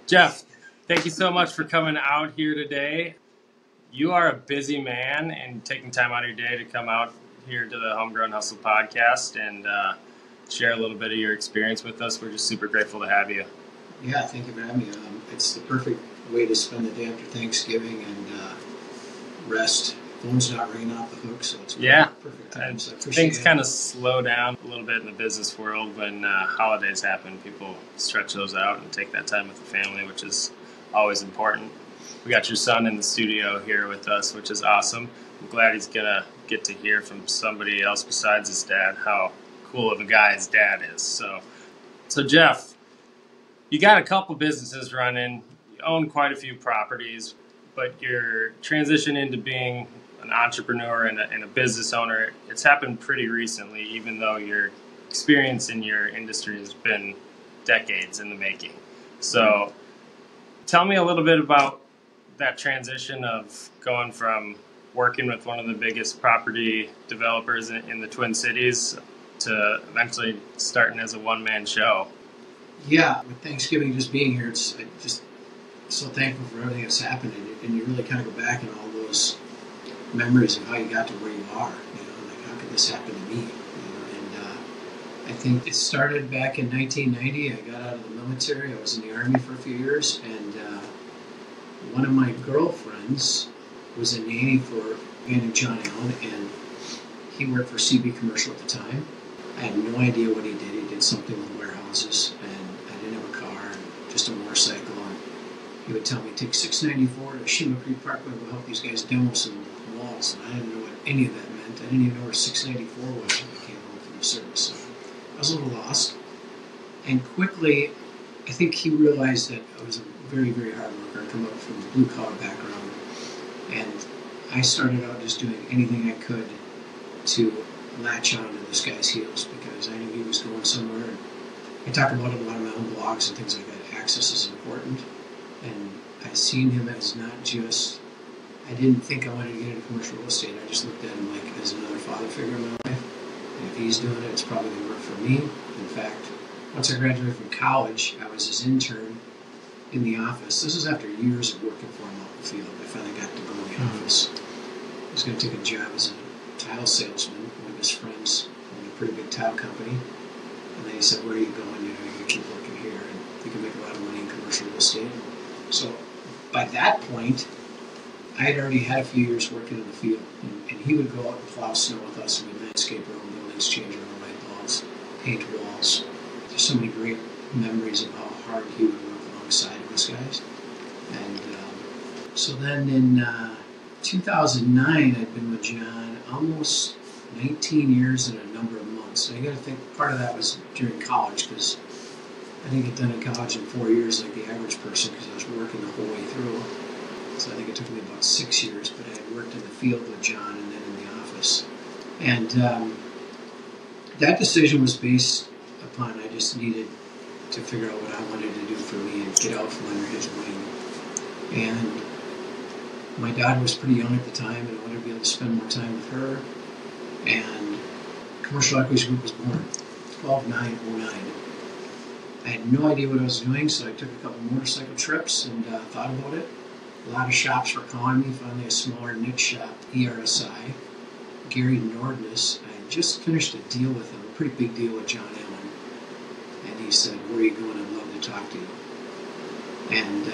Jeff, thank you so much for coming out here today. You are a busy man and taking time out of your day to come out here to the Homegrown Hustle podcast and share a little bit of your experience with us. We're just super grateful to have you. Yeah, thank you for having me. It's the perfect way to spend the day after Thanksgiving and rest. Phone's not ringing off the hook, so it's perfect time. So things kind of slow down a little bit in the business world when holidays happen. People stretch those out and take that time with the family, which is always important. We got your son in the studio here with us, which is awesome. I'm glad he's going to get to hear from somebody else besides his dad how cool of a guy his dad is. So Jeff, you got a couple businesses running. You own quite a few properties, but your transition into being an entrepreneur and a business owner, it's happened pretty recently, even though your experience in your industry has been decades in the making. So tell me a little bit about that transition of going from working with one of the biggest property developers in the Twin Cities to eventually starting as a one-man show. Yeah, with Thanksgiving just being here, I'm just so thankful for everything that's happened, and you really kind of go back in all those memories of how you got to where you are. Like how could this happen to me? I think it started back in 1990. I got out of the military. I was in the Army for a few years, and one of my girlfriends was a nanny for a man named John Allen, and he worked for CB Commercial at the time. I had no idea what he did. He did something with warehouses, and I didn't have a car, and just a motorcycle. And he would tell me, take 694 to Shima Creek Parkway, we'll help these guys demo some walls. And I didn't know what any of that meant. I didn't even know where 694 was when I came home from the service. So I was a little lost. And quickly, I think he realized that I was a very, very hard worker. I come up from a blue-collar background. And I started out just doing anything I could to latch on to this guy's heels because I knew he was going somewhere. And I talk about it a lot of my own blogs and things like that. Access is important. And I seen him as not just, I didn't think I wanted to get into commercial real estate. I just looked at him like as another father figure in my life. And if he's doing it, it's probably going to work for me. In fact, once I graduated from college, I was his intern in the office. This was after years of working for him out in the field. I finally got to go in the office. I was going to take a job as a tile salesman. One of his friends owned a pretty big tile company. And then he said, where are you going? You can keep working here. And you can make a lot of money in commercial real estate. So by that point, I had already had a few years working in the field. And he would go out and plow snow with us. And we'd landscape our own buildings, change our own light bulbs, paint walls. There's so many great memories of how hard he would work alongside of us guys. And so then in 2009, I'd been with John almost 19 years and a number of months. And I got to think part of that was during college because I didn't get done in college in 4 years like the average person because I was working the whole way through. So I think it took me about 6 years, but I had worked in the field with John and then in the office. And that decision was based upon I just needed to figure out what I wanted to do for me and get out from under his wing. And my daughter was pretty young at the time, and I wanted to be able to spend more time with her. And Commercial Equities Group was born, 12/9/09. I had no idea what I was doing, so I took a couple motorcycle trips and thought about it. A lot of shops were calling me, finally a smaller niche shop, ERSI. Gary Nordness, I had just finished a deal with him, a pretty big deal with John Allen. And he said, where are you going? I'd love to talk to you. And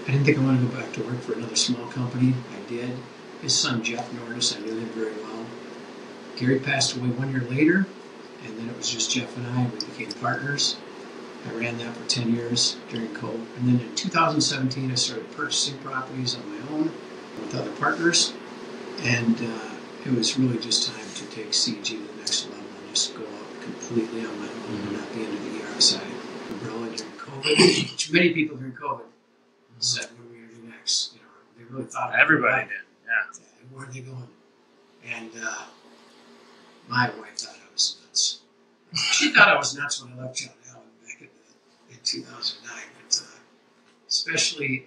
I didn't think I wanted to go back to work for another small company. I did. His son, Jeff Nordness, I knew him very well. Gary passed away 1 year later, and then it was just Jeff and I. We became partners. I ran that for 10 years during COVID. And then in 2017, I started purchasing properties on my own with other partners. And it was really just time to take CG to the next level and just go out completely on my own and not be under the ERSI umbrella during COVID, which many people during COVID said, what are we going to do next? They really thought about Everybody did, yeah. Where are they going? And my wife thought I was nuts. She thought I was nuts when I left John Allen back in 2009, but especially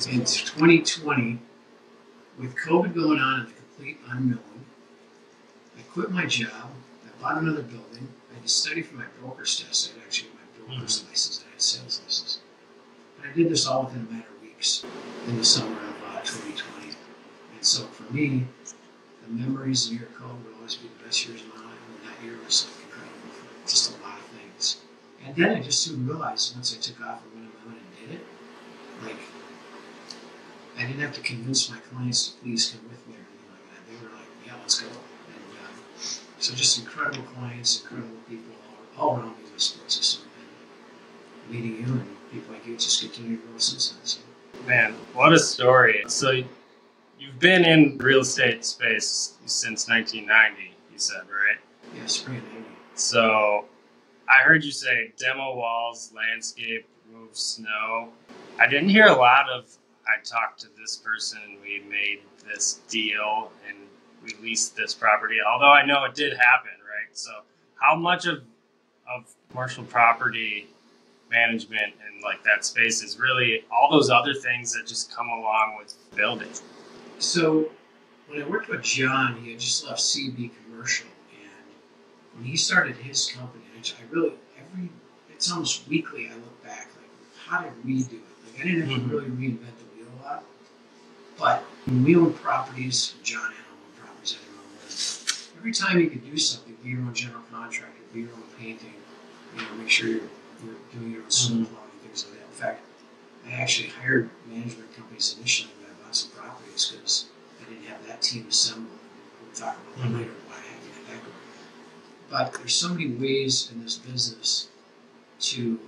in 2020, with COVID going on and the complete unknown, I quit my job. I bought another building. I had to study for my broker's test. I had actually my broker's license. I had a sales license. I did this all within a matter of weeks in the summer of 2020. And so for me, the memories of year code will always be the best years of my life. And that year was incredible for just a lot of things. And then I just soon realized once I took off and went on and did it, like, I didn't have to convince my clients to please come with me or anything like that. They were like, yeah, let's go. And so just incredible clients, incredible people all around me in the sports system. And meeting you and people like you just continue to grow since then. So. Man, what a story. So you've been in real estate space since 1990, you said, right? Yeah, spring of 90. So I heard you say demo walls, landscape, remove snow. I didn't hear a lot of, I talked to this person, we made this deal, and we leased this property, although I know it did happen, right? So how much of commercial property management and like that space is really all those other things that just come along with building? So when I worked with John, he had just left CB Commercial, and when he started his company, it's almost weekly I look back, like, how did we do it? Like, I didn't have to really reinvent the wheel a lot, but when we owned properties, John had owned properties, I didn't own them. Every time you could do something, be your own general contractor, be your own painting, make sure you're doing your own snow plowing, things like that. In fact, I actually hired management companies initially when I bought some properties because I didn't have that team assembled. We'll talk about that later, why I had to get that going. But there's so many ways in this business to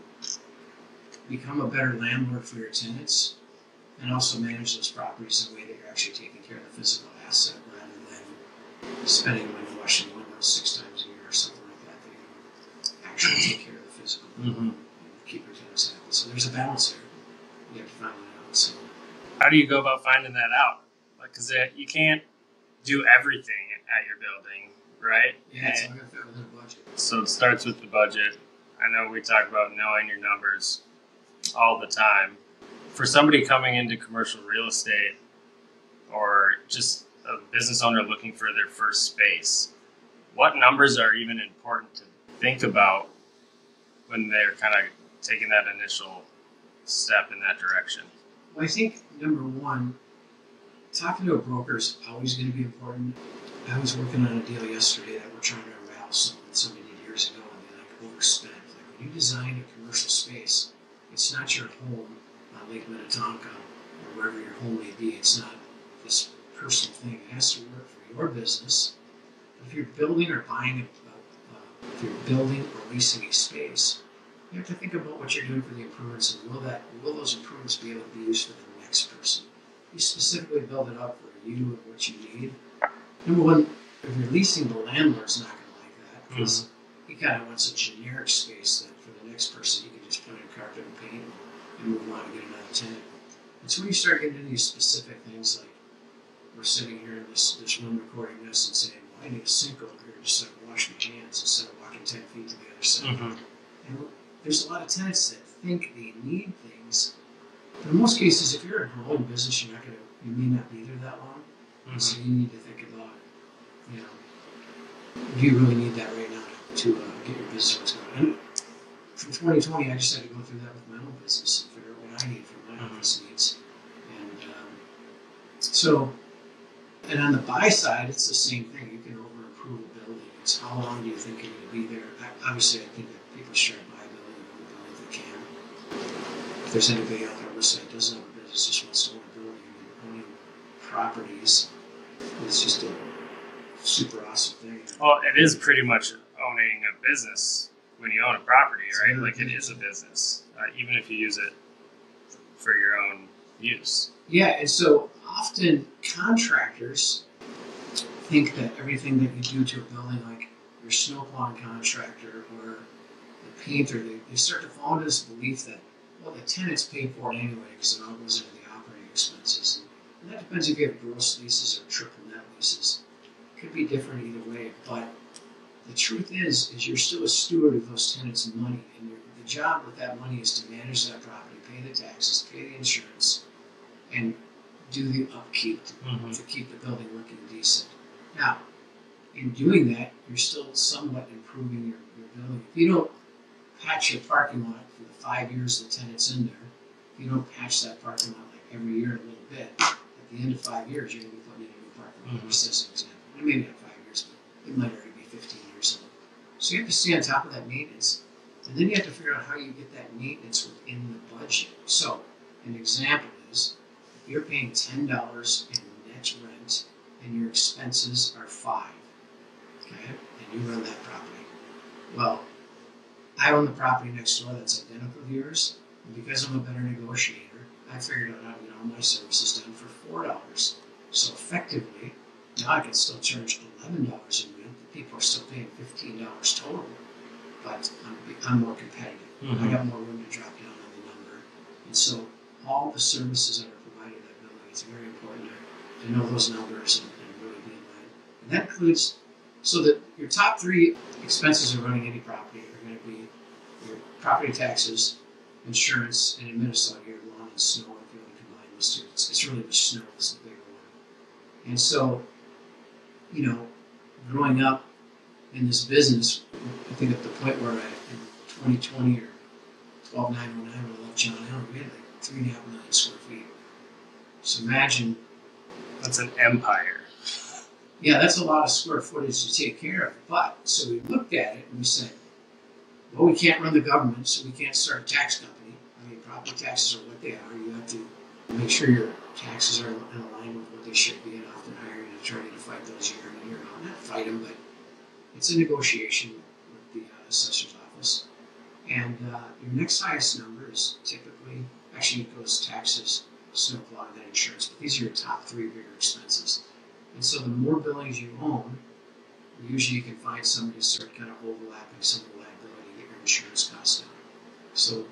become a better landlord for your tenants and also manage those properties in a way that you're actually taking care of the physical asset rather than spending money washing windows 6 times a year or something like that. That you actually take care of the physical and keep your tenants happy. So there's a balance there. You have to find that out. So how do you go about finding that out? Because you can't do everything at your building, right? Yeah, it's all got to fit within a budget. So it starts with the budget. I know we talk about knowing your numbers all the time. For somebody coming into commercial real estate or just a business owner looking for their first space, what numbers are even important to think about when they're kind of taking that initial step in that direction? Well, I think number one, talking to a broker is always going to be important. I was working on a deal yesterday that we're trying to unravel something somebody did years ago, and they like overspent. Like when you design a commercial space, it's not your home on Lake Minnetonka or wherever your home may be. It's not this personal thing. It has to work for your business. But if you're building or buying if you're building or leasing a space, you have to think about what you're doing for the improvements, and will those improvements be able to be used for the next person? You specifically build it up for you and what you need. Number one, if you're leasing, the landlord's not going to like that because he kind of wants a generic space that for the next person you can just put in carpet and paint and move on and get another tenant. And so when you start getting into these specific things, like we're sitting here in this room recording this and saying, well, I need a sink over here just so I can wash my hands instead of walking 10 feet to the other side. And there's a lot of tenants that think they need things, but in most cases, if you're a growing business, you may not be there that long. So you need to think about, do you really need that right now to get your business going? And from 2020, I just had to go through that with my own business and figure out what I need for my office needs. And on the buy side, it's the same thing. You can over-improve a building. It's how long do you think you're going to be there? Obviously, I think that people should buy a building and own a building if they can. If there's anybody out there listening that doesn't have a business, just wants to own a building, and owning properties is just a super awesome thing. Well, it is pretty much owning a business when you own a property, right? Like it is a business, even if you use it for your own use. Yeah, and so often contractors think that everything that you do to a building, like your snowplowing contractor or the painter, they start to fall into this belief that, well, the tenants pay for it anyway because it all goes into the operating expenses. And that depends if you have gross leases or triple net leases. It could be different either way, but the truth is you're still a steward of those tenants' money, and the job with that money is to manage that property, pay the taxes, pay the insurance, and do the upkeep to keep the building looking decent. Now, in doing that, you're still somewhat improving your building. If you don't patch your parking lot for the 5 years the tenant's in there, if you don't patch that parking lot like every year a little bit, at the end of 5 years, you're going to be putting in a new parking lot, just as an example. And maybe not 5 years, but it might already be 15 years old. So you have to stay on top of that maintenance. And then you have to figure out how you get that maintenance within the budget. So an example is, if you're paying $10 in net rent and your expenses are $5, okay, and you run that property. Well, I own the property next door that's identical to yours, and because I'm a better negotiator, I figured out how to get all my services done for $4. So effectively, now I can still charge $11 in rent, but people are still paying $15 total, but I'm more competitive. I got more room to drop down on the number. And so all the services that are provided in that building, it's very important to know those numbers and really be in line. And that includes, so that your top 3 expenses of running any property are going to be your property taxes, insurance, and in Minnesota, your lawn and snow, if you want to combine those two. It's really the snow that's the bigger one. And so, you know, growing up in this business, I think at the point where in 2020 or 12/9/09, when I left John Allen, we had like 3.5 million square feet. So imagine. That's an empire. Yeah, that's a lot of square footage to take care of. But, so we looked at it and we said, well, we can't run the government, so we can't start a tax company. I mean, property taxes are what they are. You have to make sure your taxes are in line with what they should be, and often hire an attorney to fight those year in and year out. Not fight them, but it's a negotiation with the assessor's office. And your next highest number is typically, actually it goes taxes, snowplow, and then insurance. But these are your top 3 bigger expenses. And so the more buildings you own, usually you can find somebody to start kind of overlapping some of the liability to get your insurance costs down. So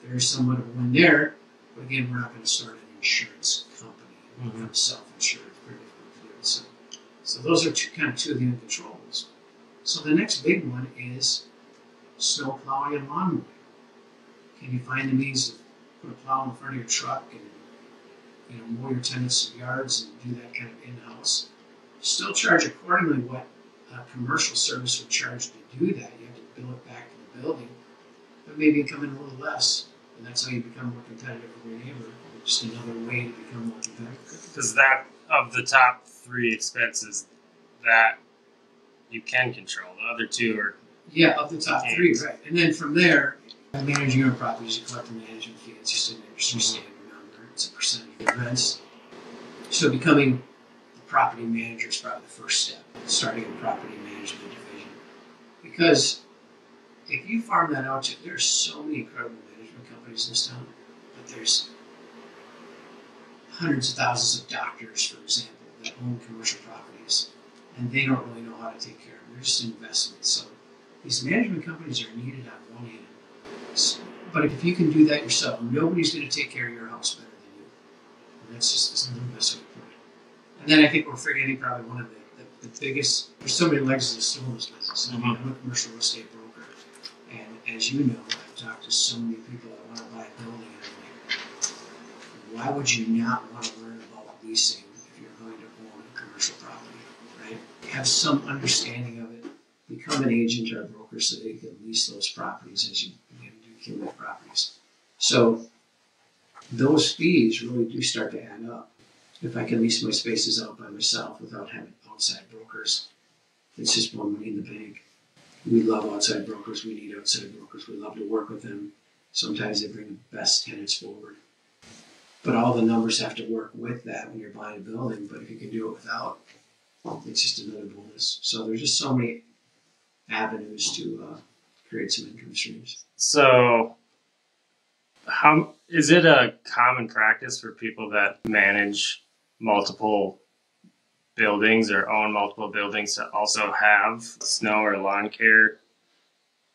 there's somewhat of a win there. But again, we're not going to start an insurance company. We're going to self-insure. It's pretty difficult to do. So those are kind of two of the uncontrollables. So the next big one is snow plowing and lawn mowing. Can you find the means to put a plow in front of your truck and mow your tenants' yards and do that kind of in-house? Still charge accordingly what a commercial service would charge to do that. You have to bill it back to the building, but maybe come in a little less, and that's how you become more competitive with your neighbor. Just another way to become more competitive. Because that, of the top 3 expenses, that you can control. The other 2 are... Yeah, of the top 3, right. And then from there, managing your own properties, you collect a management fee. It's just an industry standard number. It's a percentage of rents. So becoming a property manager is probably the first step, starting a property management division. Because if you farm that out, there's so many incredible management companies in this town, but there's hundreds of thousands of doctors, for example, that own commercial properties, and they don't really know how to take care of them. They're just investments. So these management companies are needed on one hand. But if you can do that yourself, nobody's going to take care of your house better than you. And that's the best way to put it. And then I think we're forgetting probably one of the biggest, there's so many legs of the stool in this business. I mean, I'm a commercial real estate broker. And as you know, I've talked to so many people that want to buy a building, and I'm like, why would you not want to learn about leasing if you're going to own a commercial property, right? Have some understanding of it. Become an agent or a broker so that you can lease those properties as you begin to accumulate properties. So those fees really do start to add up. If I can lease my spaces out by myself without having outside brokers, it's just more money in the bank. We love outside brokers. We need outside brokers. We love to work with them. Sometimes they bring the best tenants forward. But all the numbers have to work with that when you're buying a building. But if you can do it without, it's just another bonus. So there's just so many avenues to create some income streams. So, how is it a common practice for people that manage multiple buildings or own multiple buildings to also have snow or lawn care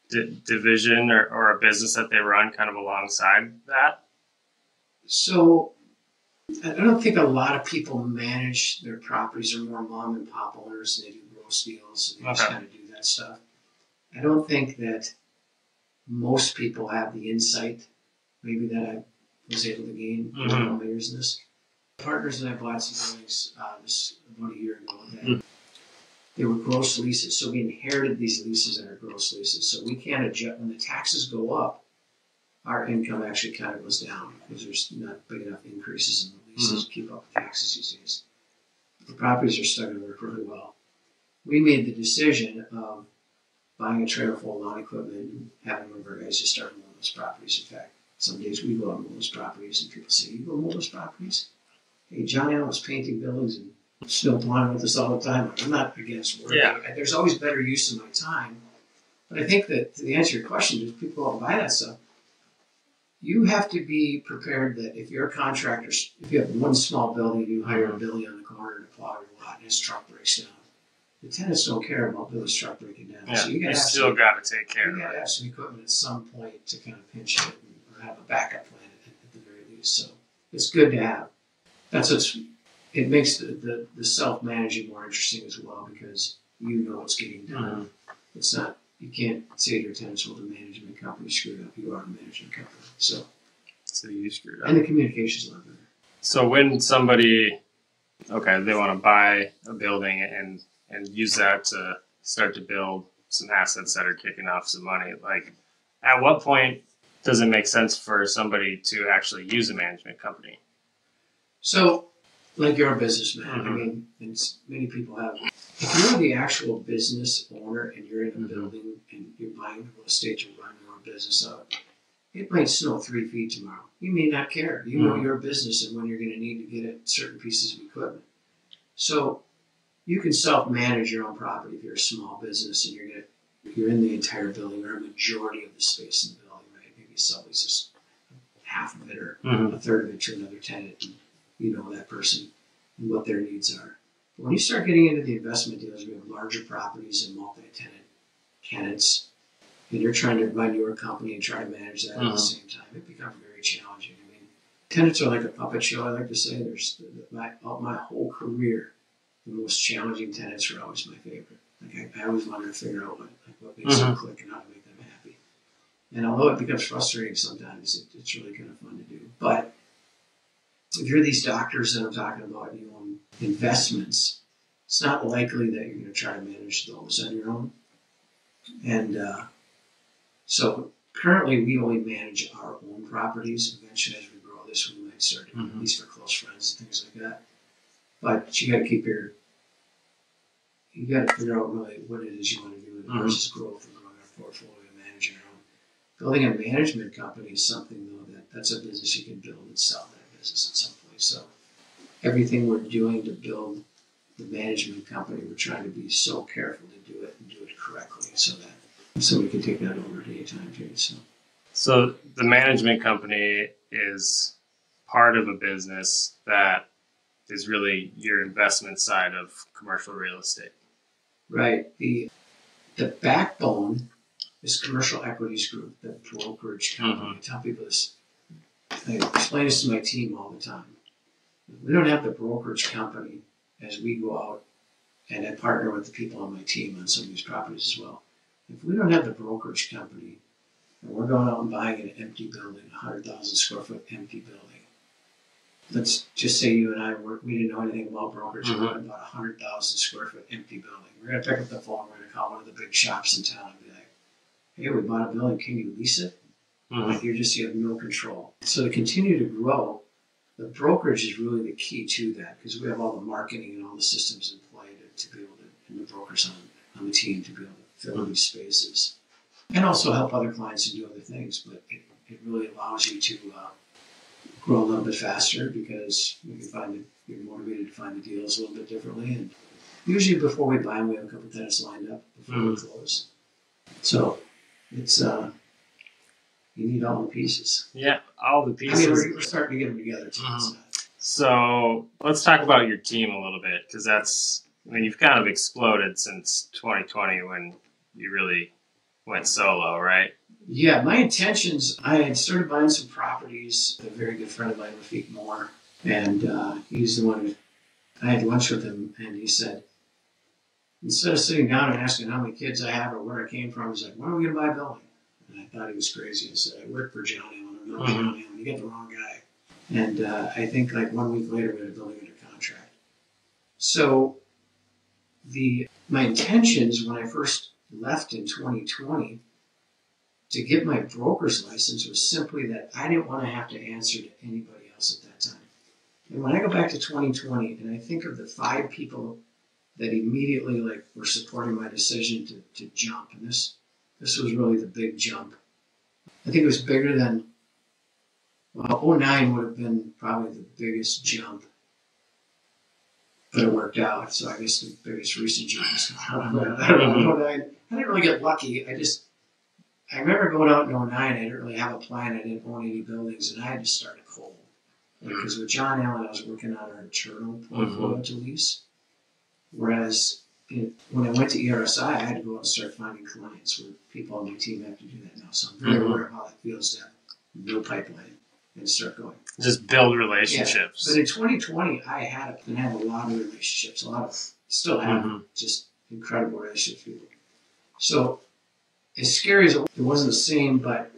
division or a business that they run kind of alongside that? So, I don't think a lot of people manage their properties. They're more mom and pop owners, and they do gross deals, and they just kind of do that stuff. I don't think that most people have the insight, maybe that I was able to gain in all my years in this. Partners and I bought some buildings about a year ago. They were gross leases, so we inherited these leases that are gross leases. So we can't adjust when the taxes go up. our income actually kind of goes down because there's not big enough increases in the leases to keep up with taxes these days. The properties are starting to work really well. We made the decision of buying a trailer full of lawn equipment and having one of our guys just start mowing those properties. In fact, some days we go out and mow those properties, and people say, "You go mow those properties?" Hey, John Allen was painting buildings and snow plowing with us all the time. I'm not against work. Yeah. There's always better use of my time. But I think that to answer your question, if people go out and buy that stuff, you have to be prepared that if you're a contractor, if you have one small building, you hire a Billy on the corner to plow your lot and his truck breaks down. The tenants don't care about Billy's truck breaking down. Yeah, So you still got to take care of You it. got to have some equipment at some point to kind of pinch it or have a backup plan at the very least. So it's good to have. It makes the self-managing more interesting as well because you know what's getting done. It's not, you can't say to your tenants, well, the management company screwed up. You are the management company. So you screwed up. And the communication's a lot better. So when somebody, they want to buy a building and use that to start to build some assets that are kicking off some money, like at what point does it make sense for somebody to actually use a management company? So, like you're a businessman, I mean, and many people have. If you're the actual business owner and you're in a building and you're buying real estate, you're running your own business out, it might snow 3 feet tomorrow. You may not care. You know your business and when you're going to need to get at certain pieces of equipment. So you can self-manage your own property if you're a small business and you're in the entire building or a majority of the space in the building, right? Maybe subleases half of it or a third of it to another tenant. And you know that person and what their needs are. But when you start getting into the investment deals, we have larger properties and multi-tenant tenants, and you're trying to run your company and try to manage that at the same time, it becomes very challenging. I mean, tenants are like a puppet show, I like to say. There's my whole career, the most challenging tenants are always my favorite. Like I always wanted to figure out what makes them click and how to make them happy. And although it becomes frustrating sometimes, it's really kind of fun to do. But if you're these doctors that I'm talking about, you own investments, it's not likely that you're going to try to manage those on your own. And so currently we only manage our own properties. Eventually, as we grow this, we might start doing at least for close friends and things like that. But you got to you got to figure out really what it is you want to do versus growth and growing our portfolio and managing your own. Building a management company is something, though, that's a business you can build and sell that business at some point. So everything we're doing to build the management company, we're trying to be so careful to do it and do it correctly so that somebody can take that over at any time period. So the management company is part of a business that is really your investment side of commercial real estate. Right. The backbone is Commercial Equities Group, the brokerage company. I tell people this. I explain this to my team all the time. If we don't have the brokerage company as we go out, and I partner with the people on my team on some of these properties as well. If we don't have the brokerage company, and we're going out and buying an empty building, 100,000 square foot empty building. Let's just say you and I we didn't know anything about brokerage. We bought a 100,000 square foot empty building. We're going to pick up the phone. We're going to call one of the big shops in town and be like, "Hey, we bought a building. Can you lease it?" Like you have no control. So to continue to grow, the brokerage is really the key to that because we have all the marketing and all the systems in play to be able to, and the brokers on the team to be able to fill these spaces and also help other clients and do other things. But it really allows you to grow a little bit faster because you're motivated to find the deals a little bit differently. And usually before we buy them, we have a couple of tenants lined up before we close. So it's you need all the pieces. Yeah, all the pieces. I mean, we're starting to get them together too. So let's talk about your team a little bit because you've kind of exploded since 2020 when you really went solo, right? Yeah, my intentions, I had started buying some properties. A very good friend of mine, Rafik Moore, and he's the one I had lunch with him, and he said, instead of sitting down and asking how many kids I have or where I came from, he's like, "When are we going to buy a building?" And I thought he was crazy. I said, "I work for John Allen. I'm not John Allen. You get the wrong guy." And I think like 1 week later, we had a building under contract. So my intentions when I first left in 2020 to get my broker's license was simply that I didn't want to have to answer to anybody else at that time. And when I go back to 2020 and I think of the 5 people that immediately were supporting my decision to jump, and this was really the big jump. I think it was bigger than, well, 09 would have been probably the biggest jump, but it worked out. So I guess the biggest recent jump is, I don't know, 09. I didn't really get lucky. I remember going out in 09, I didn't really have a plan. I didn't own any buildings, and I had to start cold. Because with John Allen, I was working on our internal portfolio to lease. Whereas when I went to ERSI, I had to go out and start finding clients where people on my team have to do that now. So I'm very aware of how that feels to have no pipeline and start going. Just build relationships. Yeah. But in 2020, I had a lot of relationships, still have just incredible relationships with people. So as scary as it wasn't the same, but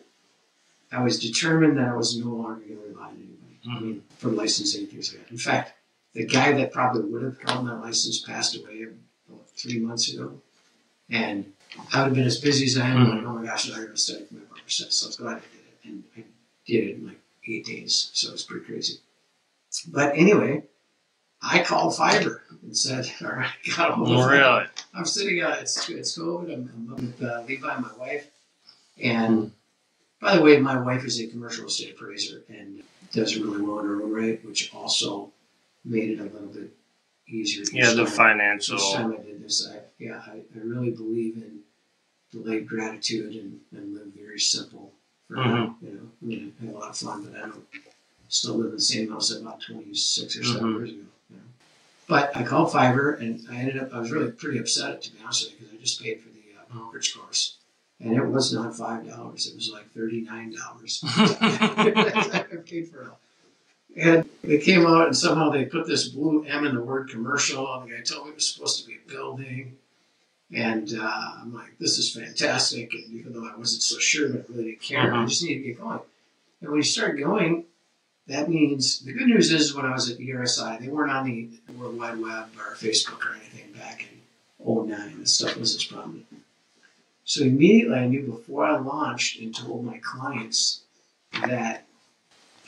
I was determined that I was no longer going to rely on anybody. I mean, for licensing and things like that. In fact, the guy that probably would have held my license passed away about 3 months ago. And I would have been as busy as I am, like, oh my gosh, I'm going to study for my brokerage. So I was glad I did it. And I did it in like 8 days. So it was pretty crazy. But anyway, I called Fiverr and said, all right, got a hold of Really? I'm sitting it's COVID. I'm with Levi, my wife. And by the way, my wife is a commercial estate appraiser and does really well in her own right, which also made it a little bit easier. The financial. Each time I did this, I really believe in delayed gratitude and live very simple. For now, I mean, I had a lot of fun, but I don't still live in the same house I bought 26 or 7 years ago. But I called Fiverr, and I was really pretty upset, to be honest with you, because I just paid for the brokerage course. And it was not $5. It was like $39. I paid for it all. And they came out, and somehow they put this blue M in the word commercial. And the guy told me it was supposed to be a building. And I'm like, this is fantastic. And even though I wasn't so sure, but I really didn't care, I just needed to get going. And when you start going, that means the good news is when I was at ERSI, they weren't on the World Wide Web or Facebook or anything back in 09. This stuff was as prominent. So immediately I knew before I launched and told my clients that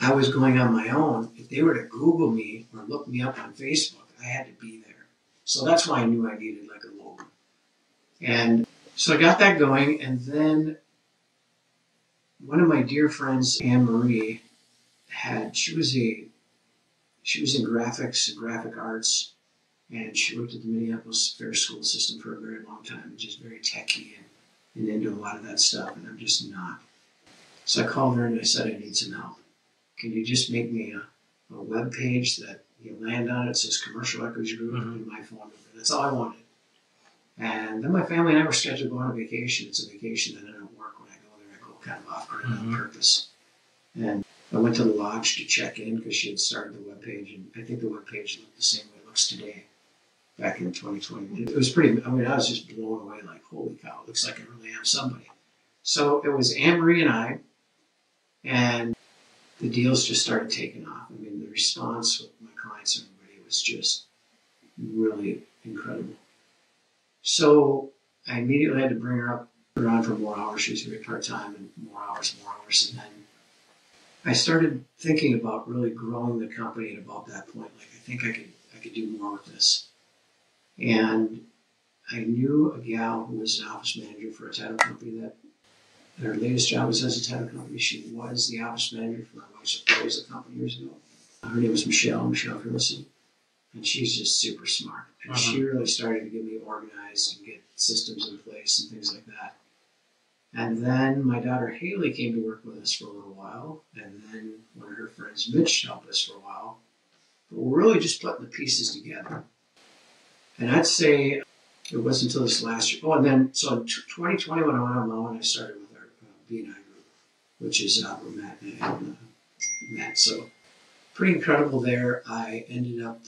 I was going on my own. If they were to Google me or look me up on Facebook, I had to be there. So that's why I knew I needed like a logo. And so I got that going. And then one of my dear friends, Anne Marie, she was in graphics and graphic arts. And she worked at the Minneapolis Fair School system for a very long time, which is very techy and into a lot of that stuff, and I'm just not. So I called her and I said, I need some help. Can you just make me a web page that you land on? It says Commercial Equities Group and my phone number. That's all I wanted. And then my family and I were scheduled to go on a vacation. It's a vacation that I don't work when I go there. I go kind of off grid on purpose. And I went to the lodge to check in because she had started the web page, and I think the web page looked the same way it looks today. Back in 2020. It was pretty, I mean, I was just blown away, like, holy cow, it looks like I really am somebody. So it was Anne-Marie and I, and the deals just started taking off. I mean, the response with my clients and everybody was just really incredible. So I immediately had to bring her on for more hours. She was very part-time, and more hours. And then I started thinking about really growing the company at about that point. Like, I think I could do more with this. And I knew a gal who was an office manager for a title company that her latest job was as a title company. She was the office manager for my wife's employees a couple years ago. Her name was Michelle Ferguson, and she's just super smart. And she really started to get me organized and get systems in place and things like that. And then my daughter Haley came to work with us for a little while, and then one of her friends, Mitch, helped us for a while. But we're really just putting the pieces together. And I'd say it wasn't until this last year. Oh, and then, so in 2020, when I went on loan, I started with our B&I group, which is with Matt and Matt. So pretty incredible there. I ended up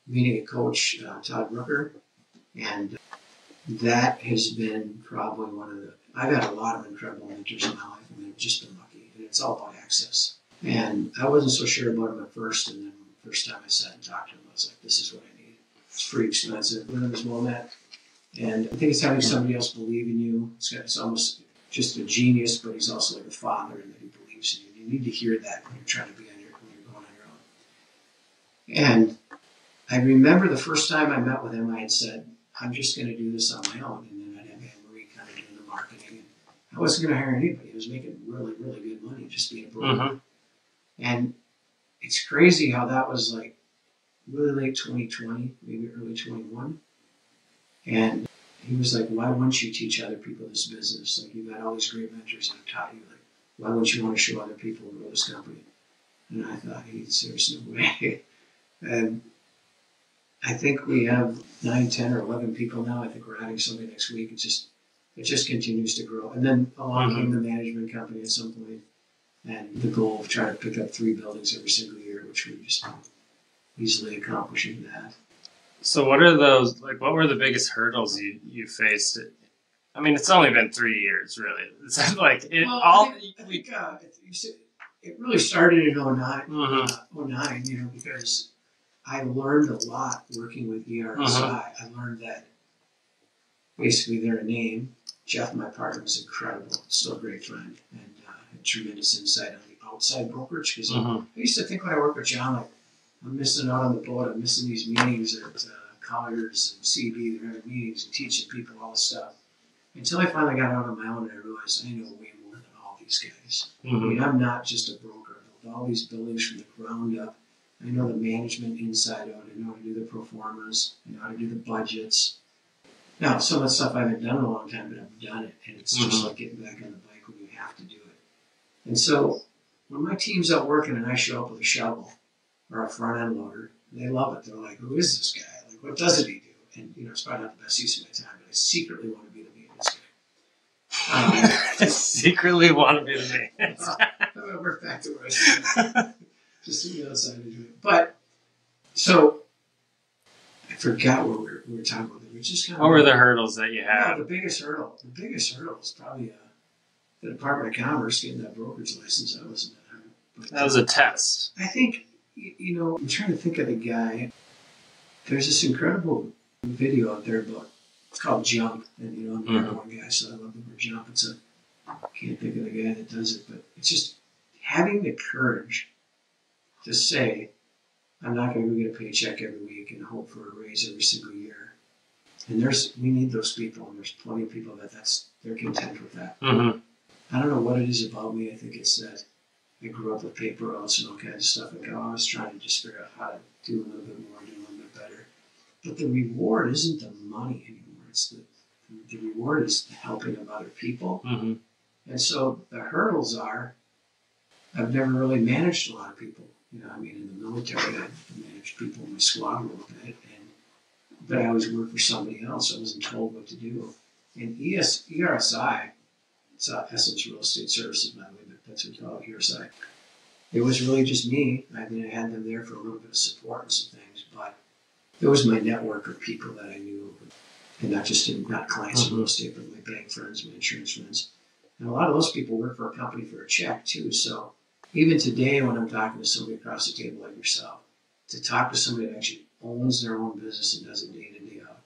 meeting a coach, Todd Brooker, and that has been probably one of the, I've had a lot of incredible mentors in my life. I mean, I've just been lucky, and it's all about access. And I wasn't so sure about him at first, and then the first time I sat and talked to him, I was like, this is what I need. It's pretty expensive. Live as well, Matt. And I think it's having somebody else believe in you. It's almost, just a genius, but he's also like a father, and that he believes in you. You need to hear that when you're trying to be when you're going on your own. And I remember the first time I met with him, I had said, I'm just going to do this on my own. And then I'd have Anne-Marie kind of doing the marketing. And I wasn't going to hire anybody. I was making really, really good money just being a broker. And it's crazy how that was like really late 2020, maybe early 21. And he was like, why wouldn't you teach other people this business? Like, you've got all these great mentors that have taught you. Like, why wouldn't you want to show other people and grow this company? And I thought, there's no way. And I think we have 9, 10, or 11 people now. I think we're adding somebody next week. It just continues to grow. And then along came the management company at some point, and the goal of trying to pick up 3 buildings every single year, which we just easily accomplishing that. So what are those, like, what were the biggest hurdles you faced? I mean, it's only been 3 years, really. It's like it it really started in 09, because I learned a lot working with ERSI. I learned that basically their name, Jeff, my partner, was incredible, still a great friend, and had tremendous insight on the outside brokerage, because I used to think when I worked with John, like, I'm missing out on the boat. I'm missing these meetings at Colliers and CB. They're having meetings and teaching people all this stuff. Until I finally got out on my own and I realized I know way more than all these guys. I mean, I'm not just a broker. I built all these buildings from the ground up. I know the management inside out. I know how to do the pro formas. I know how to do the budgets. Now, some of the stuff I haven't done in a long time, but I've done it. And it's just like getting back on the bike when you have to do it. And so when my team's out working and I show up with a shovel, or a front end loader, they love it. They're like, who is this guy? Like, what does he do? And, it's probably not the best use of my time, but I secretly want to be the maintenance guy. I secretly want to be the maintenance guy. I'm going to work back to where I started. Just see the outside of it. But, so, I forgot what we were talking about. We were just kind of. What were the hurdles that you had? The biggest hurdle is probably the Department of Commerce getting that brokerage license. That wasn't that hard. But, that was a test. I think, I'm trying to think of the guy. There's this incredible video out there it's called Jump. And, I'm the one guy, so I love the word Jump. I can't think of the guy that does it, but it's just having the courage to say, I'm not going to go get a paycheck every week and hope for a raise every single year. And we need those people, and there's plenty of people they're content with that. I don't know what it is about me. I think it's that I grew up with paper routes and all kinds of stuff. Like, I was trying to just figure out how to do a little bit more, do a little bit better. But the reward isn't the money anymore. It's the reward is the helping of other people. And so the hurdles are, I've never really managed a lot of people. In the military, I managed people in my squad a little bit, but I always worked for somebody else. I wasn't told what to do. And ERSI, it's Essence Real Estate Services, by the way, but that's what we call it, ERSI. It was really just me. I had them there for a little bit of support and some things, but it was my network of people that I knew, and not clients in real estate, but my bank friends, my insurance friends. And a lot of those people work for a company for a check too. So even today, when I'm talking to somebody across the table like yourself, to talk to somebody that actually owns their own business and does it day in and day out,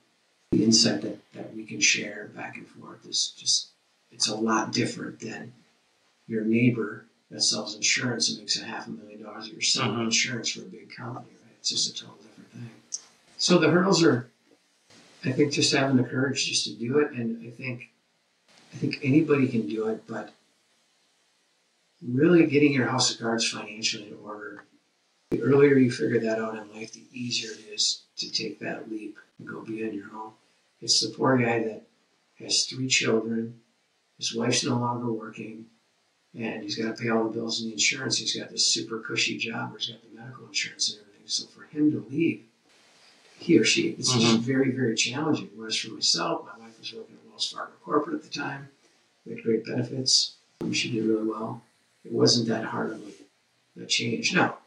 the insight that we can share back and forth is just, it's a lot different than your neighbor that sells insurance and makes $500,000 a year selling insurance for a big company, right? It's just a total different thing. So the hurdles are, I think, just having the courage just to do it. And I think anybody can do it, but really getting your house of cards financially in order. The earlier you figure that out in life, the easier it is to take that leap and go be on your own. It's the poor guy that has 3 children, his wife's no longer working, and he's got to pay all the bills and the insurance. He's got this super cushy job where he's got the medical insurance and everything. So for him to leave, he or she, it's just very, very challenging. Whereas for myself, my wife was working at Wells Fargo Corporate at the time. We had great benefits. She did really well. It wasn't that hard of a change. Now,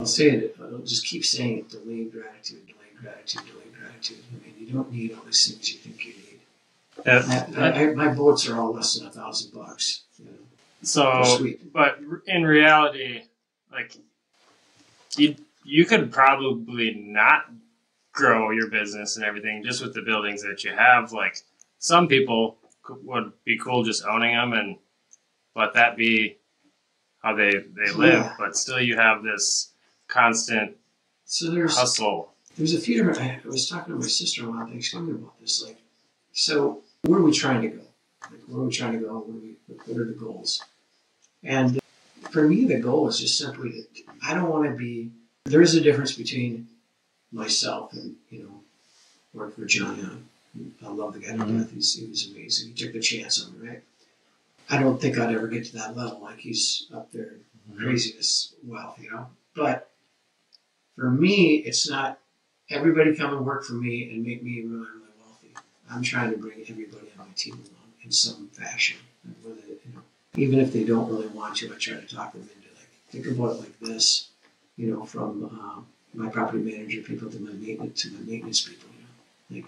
I'll say it. I'll just keep saying it. Delayed gratitude, delayed gratitude, delayed gratitude. I mean, you don't need all these things you think you need. My boats are all less than $1,000. So, sweet. But in reality, like, you could probably not grow your business and everything just with the buildings that you have. Like, some people would be cool just owning them and let that be how they live. Yeah. But still, you have this constant hustle. There's a few different. I was talking to my sister-in-law on Thanksgiving about this. Like, so where are we trying to go? Like, where are we trying to go? What are the goals? And for me, the goal is just simply that I don't want to be. There is a difference between myself and work for John Young. I love the guy to death. He was amazing. He took the chance on me, right? I don't think I'd ever get to that level. Like he's up there, craziness, wealth, But for me, it's not everybody come and work for me and make me really, really wealthy. I'm trying to bring everybody on my team along in some fashion. Whether, even if they don't really want to, I try to talk them into think about it like this, from my property manager people to my maintenance people. Like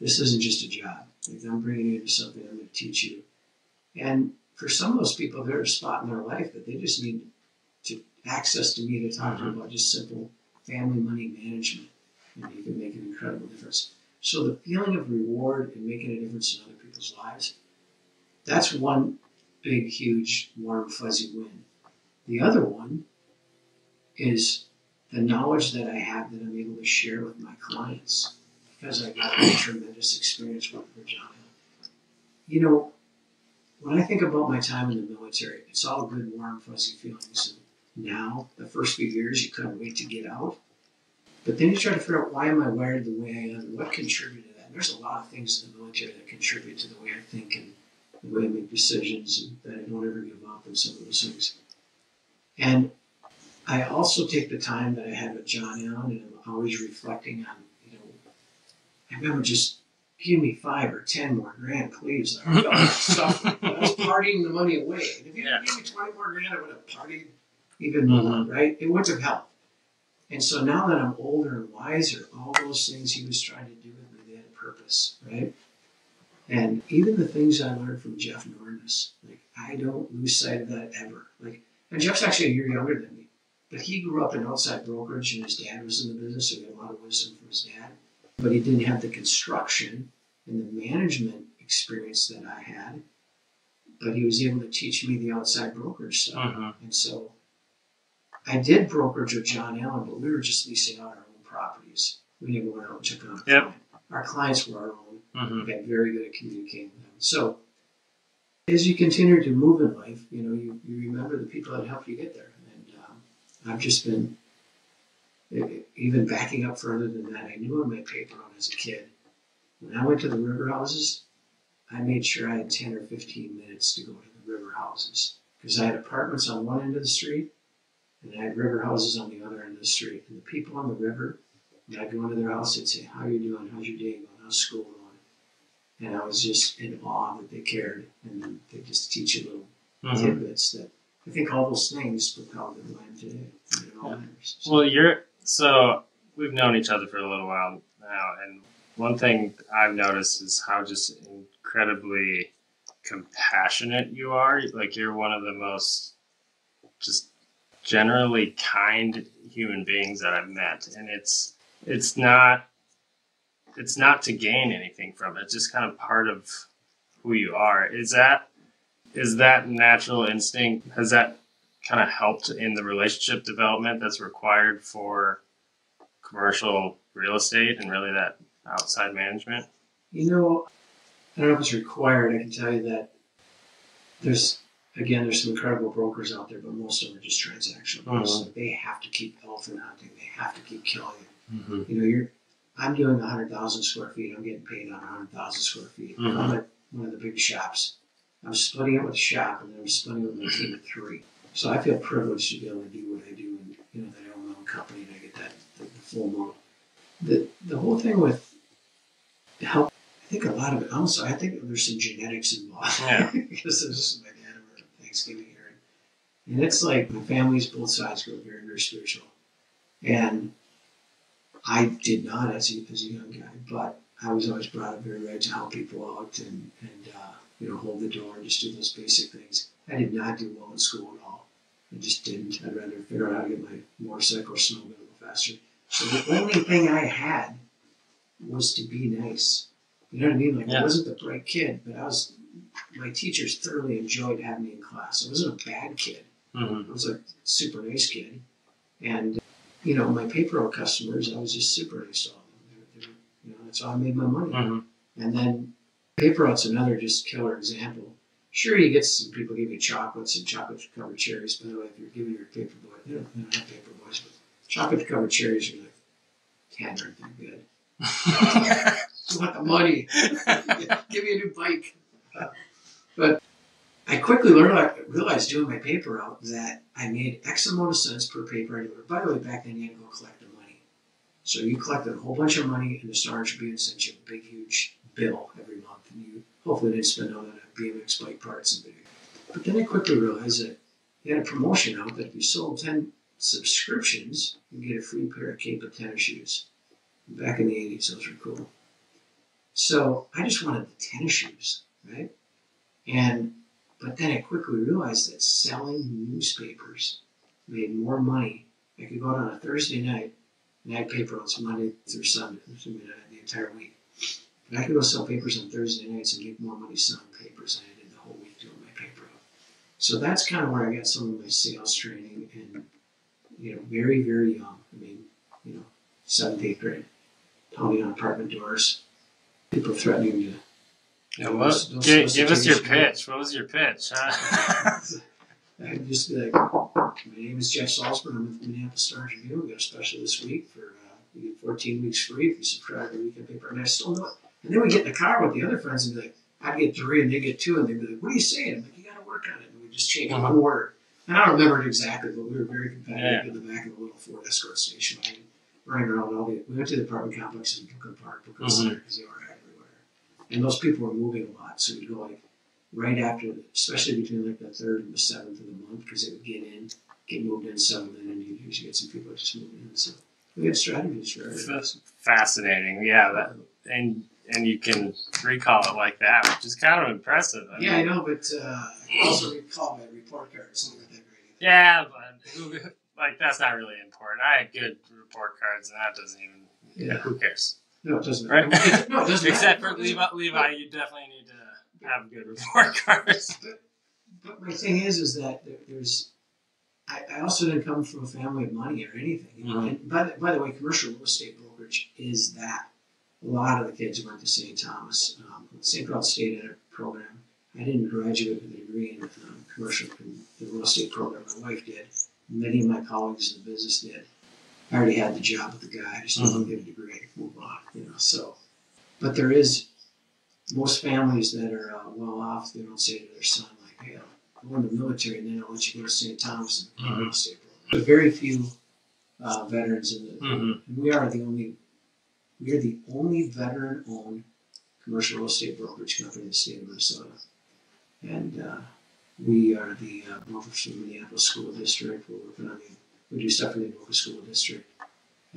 this isn't just a job. Like I'm bringing you into something. I'm going to teach you. And for some of those people, they're at a spot in their life that they just need to access to me to talk to them about just simple family money management. And you can make an incredible difference. So the feeling of reward and making a difference in other people's lives, that's one big, huge, warm, fuzzy win. The other one is the knowledge that I have that I'm able to share with my clients because I got a tremendous experience working for John. When I think about my time in the military, it's all good, warm, fuzzy feelings. And now, the first few years, you couldn't wait to get out. But then you try to figure out, why am I wired the way I am? And what contributed to that? And there's a lot of things in the military that contribute to the way I think and the way I make decisions and that I don't ever give up and some of those things. And I also take the time that I had with John Allen, and I'm always reflecting on, I remember just give me 5 or 10 more grand, please. I was suffering. I was partying the money away. And if you gave me 20 more grand, I would have partied even more, right? It wouldn't have helped. And so now that I'm older and wiser, all those things he was trying to do with me, they had a purpose, right? And even the things I learned from Jeff Norris, I don't lose sight of that ever. And Jeff's actually a year younger than me, but he grew up in outside brokerage, and his dad was in the business, so he had a lot of wisdom from his dad. But he didn't have the construction and the management experience that I had. But he was able to teach me the outside brokerage stuff. And so I did brokerage with John Allen, but we were just leasing out our own properties. We never went out and took on a client. Our clients were our own. We got very good at communicating with them. So as you continue to move in life, you remember the people that helped you get there. And I've just been, even backing up further than that, I knew in my paper on as a kid, when I went to the river houses, I made sure I had 10 or 15 minutes to go to the river houses. Because I had apartments on one end of the street, and I had river houses on the other end of the street. And the people on the river, when I'd go into their house, they'd say, how are you doing? How's your day going? How's school going? And I was just in awe that they cared. And then they just teach you little tidbits that I think all those things propel their life today. It all matters. So we've known each other for a little while now, and one thing I've noticed is how just incredibly compassionate you are. You're one of the most just generally kind human beings that I've met, and it's not to gain anything from it. It's just kind of part of who you are. Is that natural instinct? Has that kind of helped in the relationship development that's required for commercial real estate and really that outside management? I don't know if it's required. I can tell you that there's some incredible brokers out there, but most of them are just transactional. So they have to keep elephant hunting. They have to keep killing it. I'm doing 100,000 square feet. I'm getting paid on 100,000 square feet. I'm at one of the big shops. I'm splitting it with the shop, and then I'm splitting it with my team of 3. So I feel privileged to be able to do what I do, and that I own my own company, and I get that the full amount. The whole thing with help, I think a lot of it, also, I think there's some genetics involved. Because this is my dad over Thanksgiving here. And it's my family's both sides grew up very, very spiritual. And I did not as a young guy, but I was always brought up very right to help people out and hold the door and just do those basic things. I did not do well in school at all. I just didn't. I'd rather figure out how to get my motorcycle or snowmobile a little faster. So the only thing I had was to be nice. You know what I mean? Like Yeah. I wasn't the bright kid, but my teachers thoroughly enjoyed having me in class. I wasn't a bad kid. Mm-hmm. I was a super nice kid. And, you know, my paper route customers, I was just super nice to all of them. You know, that's how I made my money. Mm-hmm. And then paper route's another just killer example. Sure, you get some people give you chocolates and chocolate-covered cherries. By the way, if you're giving your paper boy, they don't have paper boys, but chocolate-covered cherries are like 10 aren't that good. You want the money. Give me a new bike. But I quickly realized doing my paper route that I made X amount of cents per paper I delivered. By the way, back then you had to go collect the money. So you collected a whole bunch of money and the Star Tribune sent you a big, huge bill every month. And you hopefully didn't spend all that on BMX bike parts and video. But then I quickly realized that they had a promotion out that if you sold 10 subscriptions, you get a free pair of Cape of tennis shoes. Back in the 80s, those were cool. So I just wanted the tennis shoes, right? But then I quickly realized that selling newspapers made more money. I could go out on a Thursday night and I had paper routes Monday through Sunday, the entire week. But I could go sell papers on Thursday nights and make more money selling papers than I did the whole week doing my paper route. So that's kind of where I got some of my sales training and, you know, very, very young. I mean, you know, 7th, 8th grade, pounding on apartment doors, people threatening to. Yeah, give us your pitch. What was your pitch? I'd just be like, my name is Jeff Salzbrun. I'm with the Minneapolis Star Tribune. We got a special this week for you get 14 weeks free if you subscribe to the weekend paper. And I still know it. And then we get in the car with the other friends and be like, I'd get 3 and they get 2, and they'd be like, what are you saying? I'm like, you got to work on it. And we just change one word. And I don't remember it exactly, but we were very competitive in the back of a little Ford Escort station wagon, running around we went to the apartment complexes in Brooklyn Park, Brooklyn Center, because they were everywhere. And those people were moving a lot, so we'd go like right after, especially between like the 3rd and the 7th of the month, because they would get moved in, settled in, and you'd usually get some people just moving in. So we had strategies for everything. Fascinating, yeah. And you can recall it like that, which is kind of impressive. I know, but I can also recall my report cards. Not that great either. Yeah, but like that's not really important. I had good report cards, and that doesn't even. Yeah, who cares? No, it doesn't matter. Right? No, it doesn't Except matter. for Levi, you definitely need to have good report cards. But my thing is that there's. I also didn't come from a family of money or anything. You know? And by the way, commercial real estate brokerage is that. A lot of the kids went to St. Thomas. St. Cloud State had a program. I didn't graduate with a degree in commercial in the real estate program. My wife did. Many of my colleagues in the business did. I already had the job with the guy. I just didn't get a degree. I could move on, you know. So, but there is most families that are well off. They don't say to their son like, "Hey, I'll go in the military and then I'll let you go to St. Thomas and real estate program." But very few veterans in the. And we are the only veteran-owned commercial real estate brokerage company in the state of Minnesota. And we are the brokers for the Minneapolis School District. We're working on we do stuff for the Inoka School District.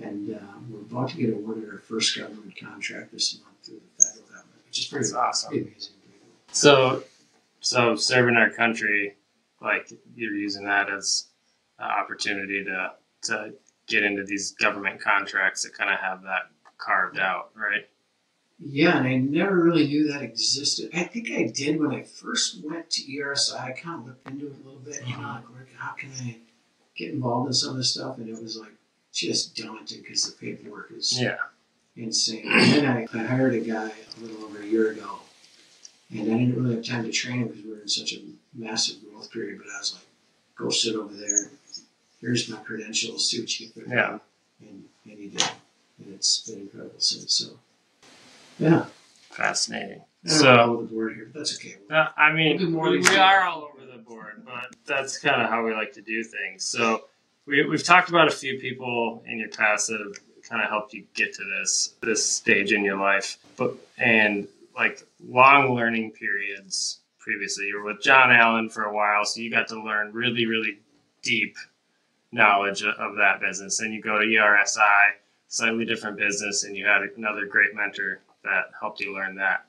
And we're about to get awarded our first government contract this month through the federal government, which is pretty awesome. Pretty amazing. So serving our country, like you're using that as an opportunity to get into these government contracts that kind of have that carved out, right? Yeah, and I never really knew that existed. I think I did when I first went to ERSI. I kind of looked into it a little bit, you know, like how can I get involved in some of this stuff? And it was like just daunting because the paperwork is insane. And then I hired a guy a little over a year ago, and I didn't really have time to train him because we were in such a massive growth period. But I was like, go sit over there. Here's my credentials. See what you can figure out. And he did. And it's been incredible since. So, yeah. Fascinating. So, all over the board here, but that's okay. I mean, we are all over the board, but that's kind of how we like to do things. So, we've talked about a few people in your past that have kind of helped you get to this stage in your life, and like long learning periods previously. You were with John Allen for a while, so you got to learn really, really deep knowledge of that business. And you go to ERSI, slightly different business, and you had another great mentor that helped you learn that.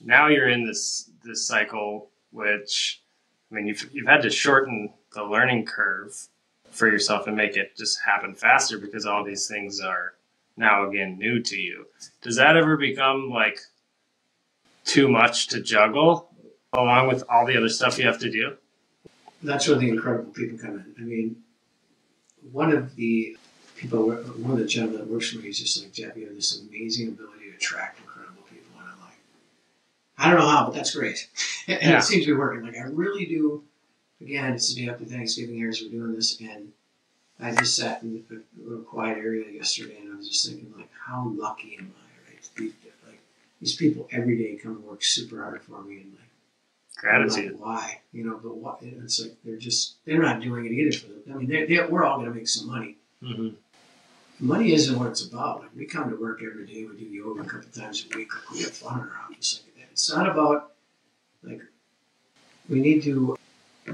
Now you're in this cycle, which, I mean, you've had to shorten the learning curve for yourself and make it just happen faster because all these things are now again new to you. Does that ever become like too much to juggle along with all the other stuff you have to do? That's where the incredible people come in. I mean, one of the gentlemen that works for me is just like, Jeff, you have this amazing ability to attract incredible people. And I'm like, I don't know how, but that's great. And It seems to be working. Like, I really do. Again, it's the day after Thanksgiving here as we're doing this. And I just sat in a little quiet area yesterday, and I was just thinking, like, how lucky am I, right? These people every day come and work super hard for me, and like, Gratitude. like, why? But what? It's like they're not doing it either for them. I mean, we're all going to make some money. Mm-hmm. Money isn't what it's about. Like, we come to work every day, we do yoga a couple times a week. Like, we have fun in our office. Like, it's not about like we need to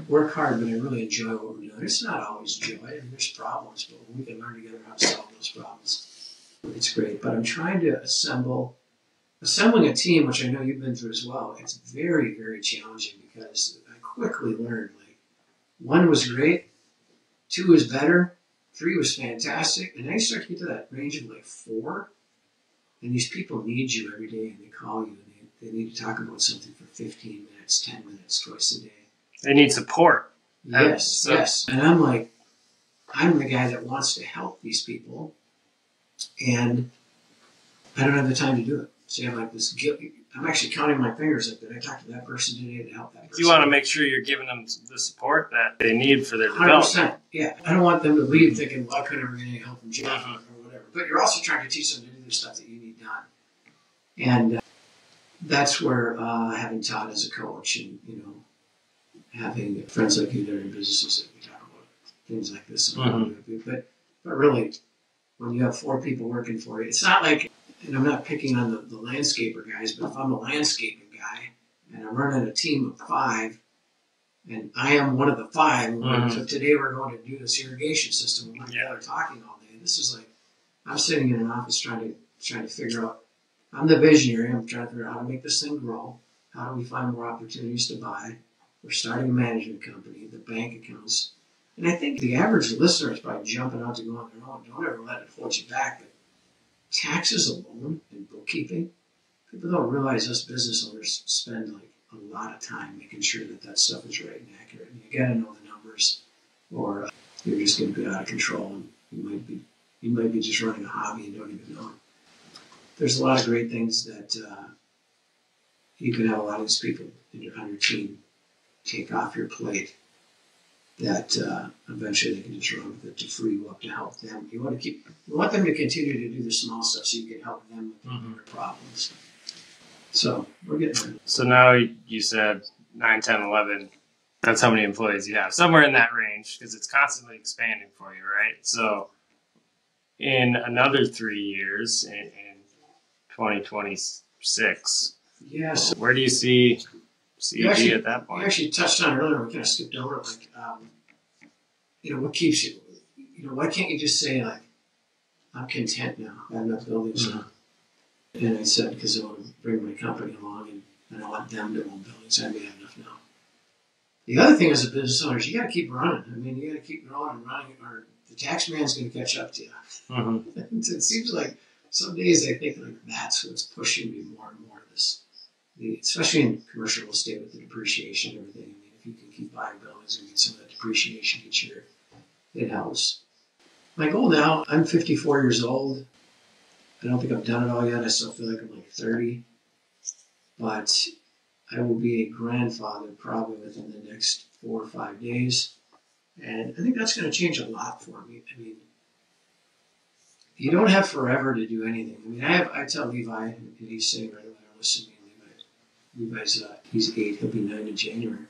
work hard, but I really enjoy what we're doing. It's not always joy. I mean, there's problems, but when we can learn together how to solve those problems, it's great. But I'm trying to assembling a team, which I know you've been through as well. It's very, very challenging because I quickly learned, like, 1 was great, 2 was better, 3 was fantastic, and then you start to get to that range of like 4, and these people need you every day, and they call you, and they need to talk about something for 15 minutes, 10 minutes, twice a day. They need support. Yes. And I'm like, I'm the guy that wants to help these people, and I don't have the time to do it. So I have like this guilt. I'm actually counting my fingers. Like, did I talk to that person today to help that person? You want to make sure you're giving them the support that they need for their development. 100%. Yeah. I don't want them to leave thinking, well, I couldn't ever get any help from Jeff or whatever. But you're also trying to teach them to do the stuff that you need done. And that's where having Todd as a coach and, having friends like you that are in businesses that we talk about things like this. But really, when you have 4 people working for you, it's not like, and I'm not picking on the landscaper guys, but if I'm a landscaping guy and I'm running a team of 5, and I am one of the 5, so today we're going to do this irrigation system. We're together talking all day. This is like, I'm sitting in an office trying to figure out, I'm the visionary. I'm trying to figure out how to make this thing grow. How do we find more opportunities to buy? We're starting a management company, the bank accounts. And I think the average listener is probably jumping out to go on their own. Don't ever let it hold you back. But taxes alone and bookkeeping, people don't realize us business owners spend like a lot of time making sure that stuff is right and accurate. And you got to know the numbers, or you're just going to be out of control, and you might be just running a hobby and don't even know it. There's a lot of great things that you can have a lot of these people on your team take off your plate that eventually they can just run with it to free you up to help them. You want them to continue to do the small stuff so you can help them with their problems. So we're getting there. So now you said 9, 10, 11. That's how many employees you have. Somewhere in that range, because it's constantly expanding for you, right? So in another 3 years, in 2026, yes, where do you see CEG at that point? You actually touched on it earlier. We kind of skipped over it. Like, what keeps you? Why can't you just say, like, I'm content now. I have enough buildings now. And I said, because I want to bring my company along, and I want them to own buildings. I may have enough now. The other thing as a business owner is you got to keep running. I mean, you got to keep growing and running, or the tax man's going to catch up to you. It seems like some days I think like that's what's pushing me more and more to this. Especially in commercial real estate with the depreciation and everything. I mean, if you can keep buying buildings and get some of that depreciation each year, it helps. My goal now, I'm 54 years old. I don't think I've done it all yet. I still feel like I'm like 30. But I will be a grandfather probably within the next 4 or 5 days. And I think that's going to change a lot for me. I mean, you don't have forever to do anything. I mean, I tell Levi, and he's sitting right over there listening to me. Levi's, he's 8, he'll be 9 in January.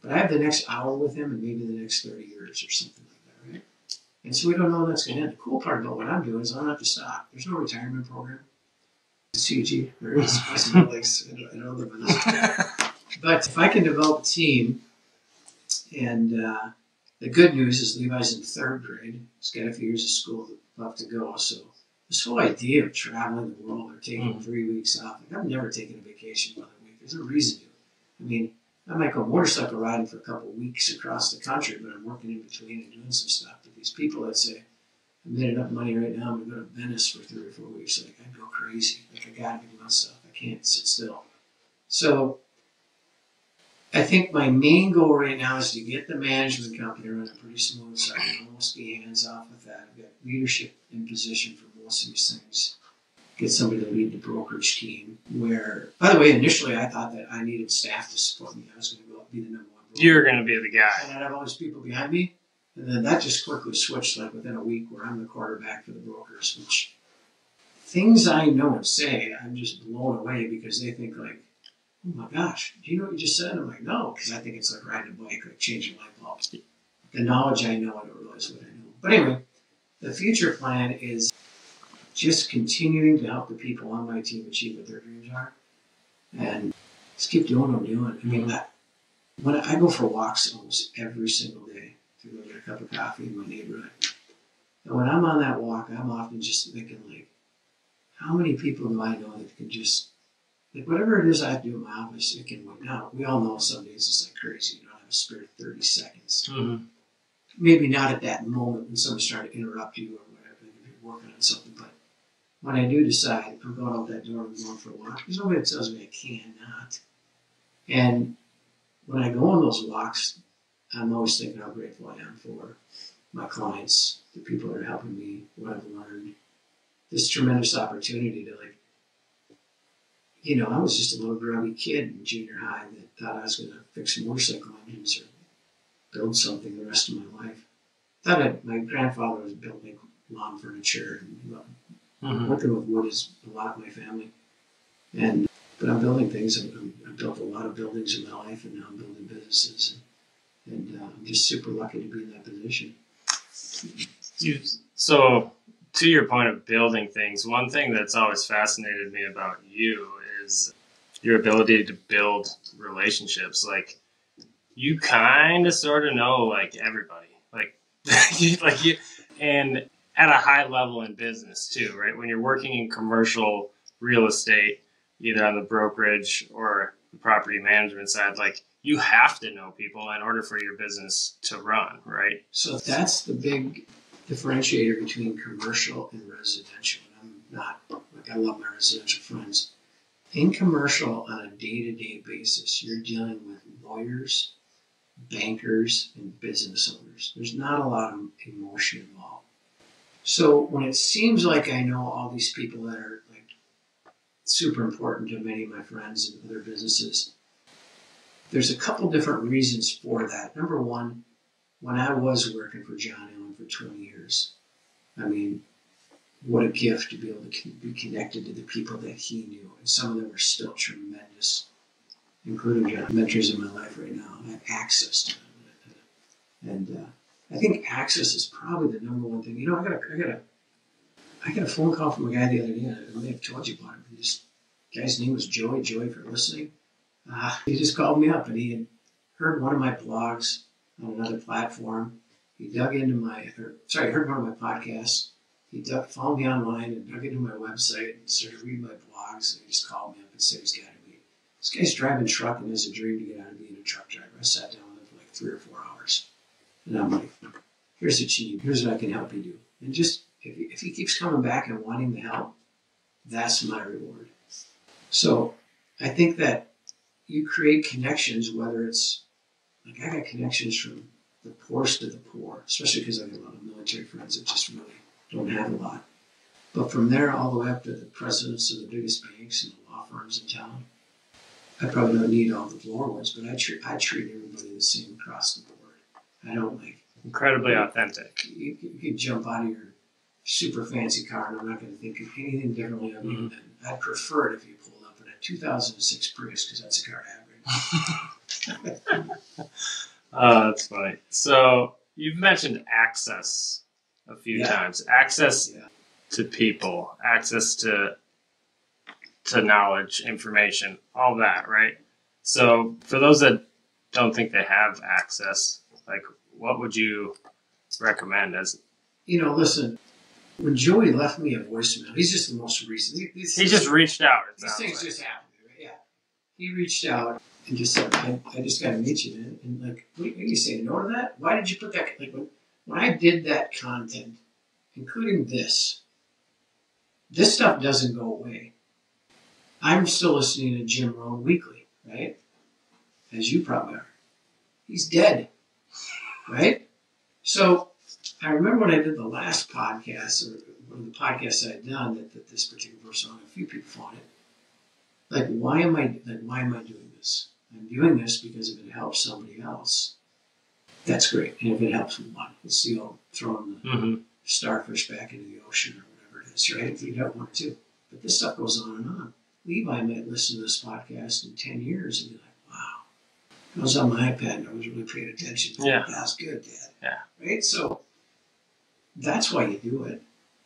But I have the next hour with him and maybe the next 30 years or something like that, right? And so we don't know when that's going to end. The cool part about what I'm doing is I don't have to stop. There's no retirement program. CG, there is. I don't live in that. But if I can develop a team, and the good news is Levi's in 3rd grade. He's got a few years of school left to go. So this whole idea of traveling the world or taking 3 weeks off, like I've never taken a vacation for a week. There's no reason to. I mean, I might go motorcycle riding for a couple of weeks across the country, but I'm working in between and doing some stuff. But these people that say, I made enough money right now, I'm going to go to Venice for 3 or 4 weeks. Like, I'd go crazy. Like, I got to be doing stuff. I can't sit still. So I think my main goal right now is to get the management company running pretty smooth, so I can almost be hands off with that. I've got leadership in position for most of these things. Get somebody to lead the brokerage team. Where, by the way, initially I thought that I needed staff to support me. I was going to go out and be the number one broker. You were going to be the guy. And I'd have all these people behind me. And then that just quickly switched, like within a week, where I'm the quarterback for the brokers, which things I know and say, I'm just blown away because they think like, oh my gosh, do you know what you just said? I'm like, no, because I think it's like riding a bike, like changing light bulbs. The knowledge I know, I don't realize what I know. But anyway, the future plan is just continuing to help the people on my team achieve what their dreams are. And just keep doing what I'm doing. I mean, when I go for walks almost every single day to go get a cup of coffee in my neighborhood. And when I'm on that walk, I'm often just thinking like, how many people do I know that can just, like whatever it is I have to do in my office, it can wait. Now, we all know some days it's like crazy. You don't have a spare 30 seconds. Mm-hmm. Maybe not at that moment when somebody's trying to interrupt you or whatever, if you're working on something. But when I do decide I'm going out that door and going for a walk, there's nobody that tells me I cannot. And when I go on those walks, I'm always thinking how grateful I am for my clients, the people that are helping me, what I've learned. This tremendous opportunity to like, you know, I was just a little grubby kid in junior high that thought I was going to fix motorcycle engines or build something the rest of my life. My grandfather was building lawn furniture and working with wood is a lot of my family. But I'm building things. I've built a lot of buildings in my life, and now I'm building businesses. And I'm just super lucky to be in that position. So, to your point of building things, one thing that's always fascinated me about you is your ability to build relationships. Like, you kind of sort of know like everybody, like you, and at a high level in business too, right? When you're working in commercial real estate, either on the brokerage or the property management side, like you have to know people in order for your business to run, right? So that's the big differentiator between commercial and residential. And I'm not, like I love my residential friends. In commercial, on a day-to-day basis, you're dealing with lawyers, bankers, and business owners. There's not a lot of emotion involved. So when it seems like I know all these people that are like super important to many of my friends and other businesses, there's a couple different reasons for that. Number one, when I was working for John Allen for 20 years, I mean, what a gift to be able to be connected to the people that he knew. And some of them are still tremendous, including John, mentors in my life right now. I have access to them. And I think access is probably the number one thing. You know, I got a phone call from a guy the other day. I may have told you about him. This guy's name was Joey. Joey, for listening. He just called me up, and he had heard one of my blogs on another platform. He dug into heard one of my podcasts. He found me online and dug into my website and started reading my blogs. And he just called me up and said he's got to be. This guy's driving truck and has a dream to get out of being a truck driver. I sat down with him for like 3 or 4 hours. And I'm like, here's what you need. Here's what I can help you do. And just, if he keeps coming back and wanting the help, that's my reward. So I think that you create connections, whether it's, like I got connections from the poorest of the poor, especially because I have a lot of military friends that just really don't have a lot. But from there all the way up to the presidents of the biggest banks and the law firms in town, I probably don't need all the floor ones, but I treat everybody the same across the board. I don't like... Incredibly authentic. You can jump out of your super fancy car and I'm not going to think of anything differently of you. I'd prefer it if you pulled up in a 2006 Prius because that's a car I have right now. That's funny. So you've mentioned access a few times. Access to people, access to knowledge, information, all that, right? So for those that don't think they have access, like what would you recommend as? You know, listen, when Joey left me a voicemail, he's just the most recent. He just reached out. These things just happened, right? Yeah. He reached out and just said, I just got to meet you, man. And like, what do you say no to that? Why did you put that? Like when I did that content, including this stuff doesn't go away. I'm still listening to Jim Rohn weekly. right? As you probably are. He's dead, right? So I remember when I did the last podcast, or one of the podcasts I had done, that this particular person, a few people on it. Like, why am I doing this? I'm doing this because if it helps somebody else, that's great. And if it helps one, it's the old throwing the starfish back into the ocean or whatever it is, right? If you don't want to. But this stuff goes on and on. Levi might listen to this podcast in 10 years and be like, wow, I was on my iPad and I was really paying attention. Yeah. That's good, Dad. Yeah. Right? So that's why you do it.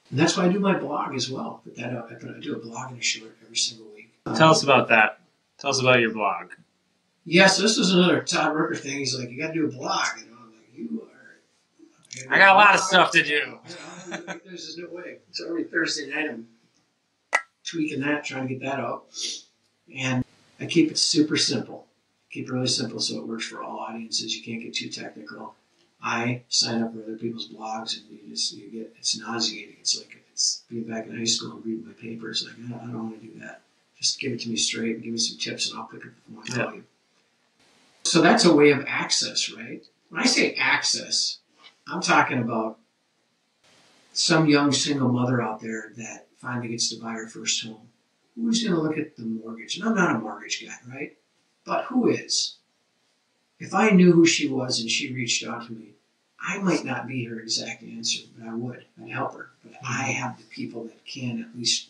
And that's why I do my blog as well. But I do a blog and a short every single week. Tell us about that. Tell us about your blog. Yeah, so this was another Todd Rooker thing. He's like, you got to do a blog. You know, I'm like, you are. I got a lot of stuff to do. There's just no way. So every Thursday night I'm tweaking that, trying to get that out. And I keep it super simple. Keep it really simple so it works for all audiences. You can't get too technical. I sign up for other people's blogs and it's nauseating. It's like it's being back in high school and reading my papers. Like, I don't want to do that. Just give it to me straight and give me some tips and I'll pick up the phone and tell you. So that's a way of access, right? When I say access, I'm talking about some young single mother out there that finally gets to buy her first home. Who's going to look at the mortgage? And I'm not a mortgage guy, right? But who is? If I knew who she was and she reached out to me, I might not be her exact answer, but I would. I'd help her. But I have the people that can at least,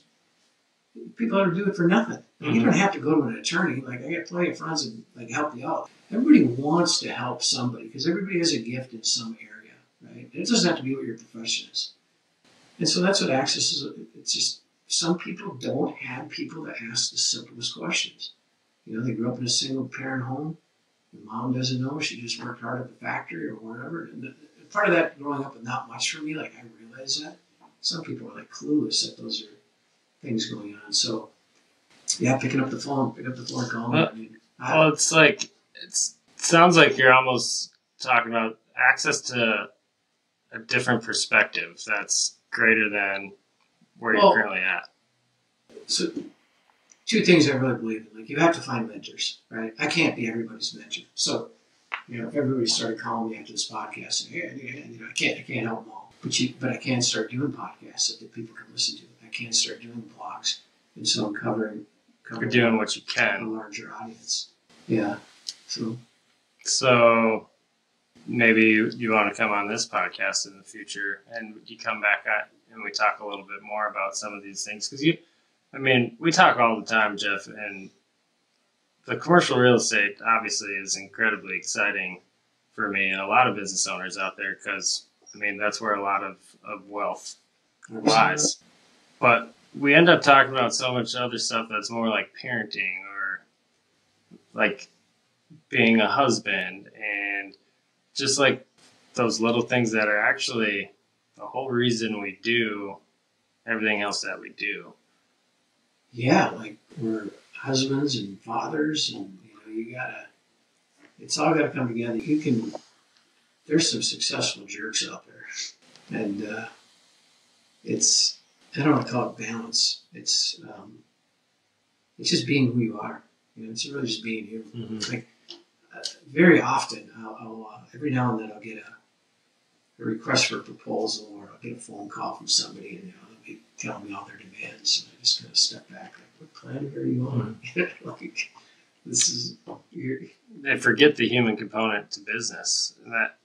people that do it for nothing. You don't have to go to an attorney. Like, I got plenty of friends that like help you out. Everybody wants to help somebody because everybody has a gift in some area, right? And it doesn't have to be what your profession is. And so that's what access is. It's just some people don't have people that ask the simplest questions. You know, they grew up in a single parent home. The mom doesn't know. She just worked hard at the factory or wherever. And part of that growing up with not much for me, like I realize that. Some people are like clueless that those are things going on. So, yeah, pick up the phone, call me. Well, it's like, it sounds like you're almost talking about access to a different perspective that's greater than where you're currently at. So, two things I really believe in. Like, you have to find mentors, right? I can't be everybody's mentor. So, you know, if everybody started calling me after this podcast, saying, hey, you know, I can't help them all. But I can start doing podcasts that people can listen to. I can start doing blogs. And so I'm covering you're doing what you can. A larger audience. Yeah. So maybe you want to come on this podcast in the future and you come back and we talk a little bit more about some of these things. Because we talk all the time, Jeff, and the commercial real estate obviously is incredibly exciting for me and a lot of business owners out there because, that's where a lot of wealth lies. But we end up talking about so much other stuff that's more like parenting or like being a husband and just like those little things that are actually the whole reason we do everything else that we do. Yeah, like we're husbands and fathers and, it's all got to come together. There's some successful jerks out there. And I don't want to call it balance. It's just being who you are. It's really just being you. Mm-hmm. Like very often, I'll every now and then I'll get a request for a proposal, or I'll get a phone call from somebody, and they'll be telling me all their demands, and I just kind of step back, like, what planet are you on? Like, this is. They forget the human component to business, and that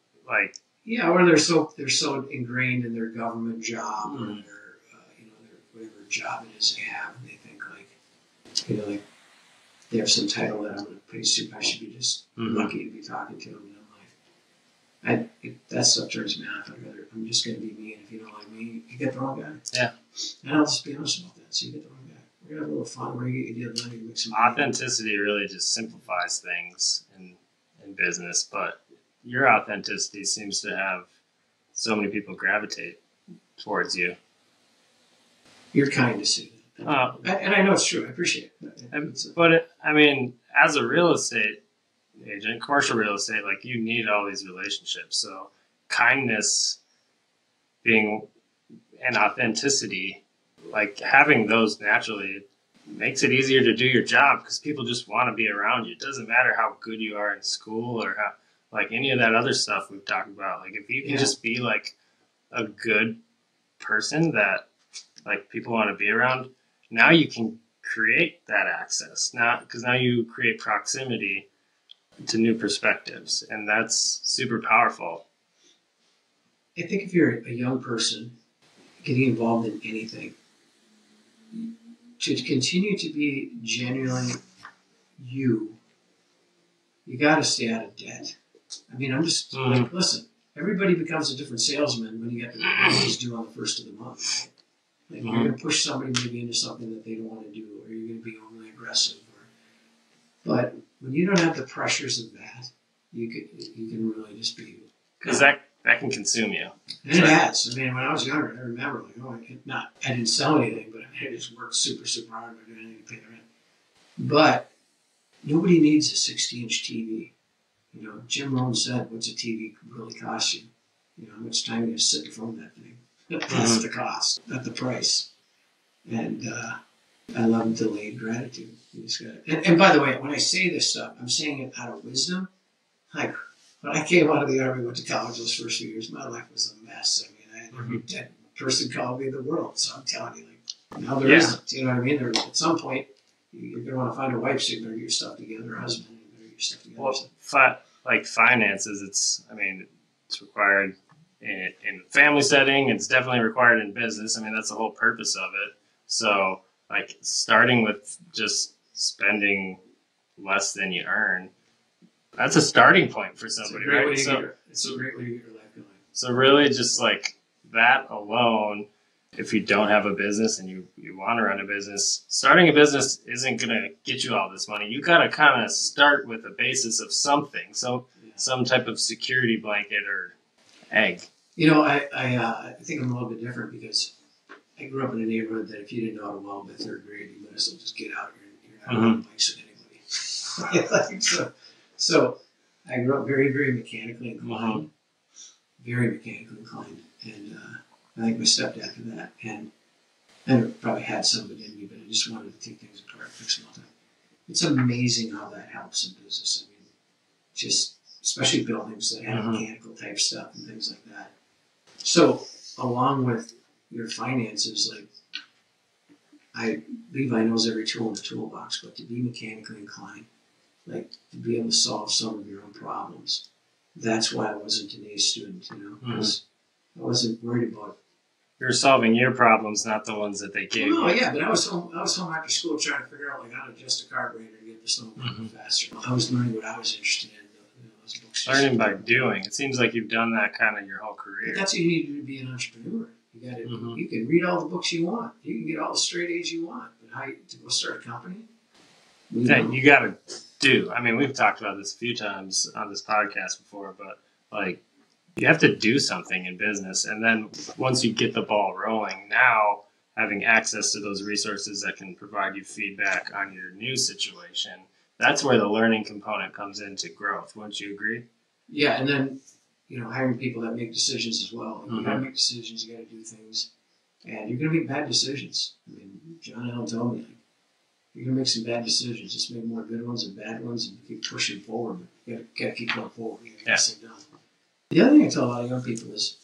or they're so ingrained in their government job, or their whatever job it is they have, and they think like they have some title that I'm going to pay super. I should be just lucky to be talking to them. And I'm like, that stuff turns me off. I'm just going to be me, and if you don't like me, you get the wrong guy. Yeah. And I'll just be honest about that. So you get the wrong guy. We're going to have a little fun. We're going to get you deal done. You make some authenticity really just simplifies things in business, but your authenticity seems to have so many people gravitate towards you. You're kind to see that. And I know it's true. I appreciate it. But as a real estate agent, commercial real estate, like, you need all these relationships. So kindness being and authenticity, like having those naturally makes it easier to do your job because people just want to be around you. It doesn't matter how good you are in school or how, like any of that other stuff we've talked about. Like if you can just be like a good person that like people want to be around, now you can create that access now because now you create proximity to new perspectives, and that's super powerful. I think if you're a young person getting involved in anything, to continue to be genuinely you got to stay out of debt. I mean, I'm just like, listen, everybody becomes a different salesman when you get the wages due on the first of the month. Right? Like you're going to push somebody maybe into something that they don't want to do, or you're going to be overly aggressive. But when you don't have the pressures of that, you can really just be you. Because that can consume you. And it has. I mean, when I was younger, I remember like, I didn't sell anything, but I just worked super, super hard to do anything to pay the rent. But nobody needs a 60-inch TV. You know, Jim Rohn said, "What's a TV really cost you? You know, how much time you have to sit in front of that thing? That's the cost, not the price." And I love delayed gratitude. You just got and by the way, when I say this stuff, I'm saying it out of wisdom. Like when I came out of the Army, went to college those first few years, my life was a mess. I mean, I had every dead person called me in the world. So I'm telling you, like, now there isn't. You know what I mean? There, at some point, you're going to want to find a wife, so you better get your stuff together, a husband, you better get your stuff together. Well, like finances, it's required in family setting. It's definitely required in business. I mean, that's the whole purpose of it. So, like, starting with just spending less than you earn, that's a starting point for somebody, right? It's a great way to get your life going. So really just like that alone, if you don't have a business and you want to run a business, starting a business isn't going to get you all this money. You got to kind of start with a basis of something. So some type of security blanket or egg. You know, I think I'm a little bit different because I grew up in a neighborhood that if you didn't know how to weld by third grade, you might as well just get out. You're not riding bikes with anybody. So I grew up very, very mechanically inclined, and I think my stepdad for that, and I probably had some of it in me, but I just wanted to take things apart, fix them all the time. It's amazing how that helps in business. I mean, just especially buildings that have mechanical type stuff and things like that. So along with your finances, like Levi knows every tool in the toolbox, but to be mechanically inclined, like to be able to solve some of your own problems. That's why I wasn't an A student, you know, because I wasn't worried about. You're solving your problems, not the ones that they gave you. Oh yeah, but I was home after school trying to figure out like how to adjust a carburetor and get the snow faster. I was learning what I was interested in. Those books. Learning by doing. It seems like you've done that kind of your whole career. But that's what you need to be an entrepreneur. You got to. You can read all the books you want. You can get all the straight A's you want. But how to go start a company? You got to do. I mean, we've talked about this a few times on this podcast before, but like you have to do something in business. And then once you get the ball rolling, now having access to those resources that can provide you feedback on your new situation, that's where the learning component comes into growth. Wouldn't you agree? Yeah, and then, hiring people that make decisions as well. You got to make decisions, you got to do things, and you're going to make bad decisions. I mean, John Allen told me, you're going to make some bad decisions. Just make more good ones and bad ones and keep pushing forward. But you got to keep going forward. You got to get this thing done. The other thing I tell a lot of young people is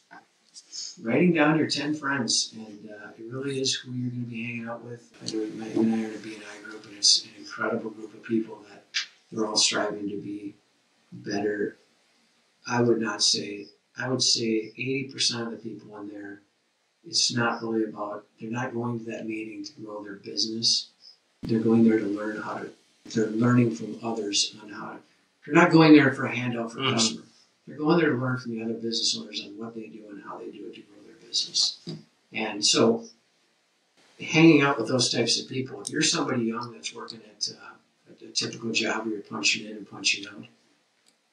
writing down your 10 friends, and it really is who you're going to be hanging out with. You and I are in a B&I group, and it's an incredible group of people that they're all striving to be better. I would say 80% of the people in there, it's not really about, they're not going to that meeting to grow their business. They're going there to learn they're learning from others on how to, they're not going there for a handout for a customer. They're going there to learn from the other business owners on what they do and how they do it to grow their business. And so hanging out with those types of people, if you're somebody young that's working at a typical job where you're punching in and punching out,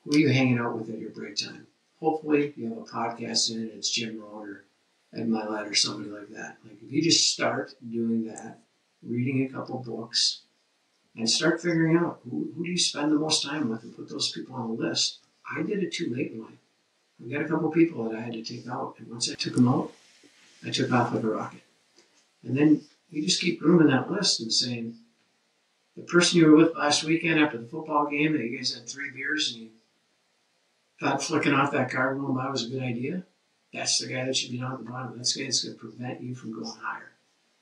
who are you hanging out with at your break time? Hopefully you have a podcast in it, it's Jim Rohn or Ed Milet or somebody like that. Like if you just start doing that, reading a couple books, and start figuring out who do you spend the most time with and put those people on the list. I did it too late in life. I got a couple people that I had to take out, and once I took them out, I took off like a rocket. And then you just keep grooming that list and saying, the person you were with last weekend after the football game that you guys had 3 beers and you thought flicking off that card going by was a good idea, that's the guy that should be down at the bottom. That's the guy that's going to prevent you from going higher.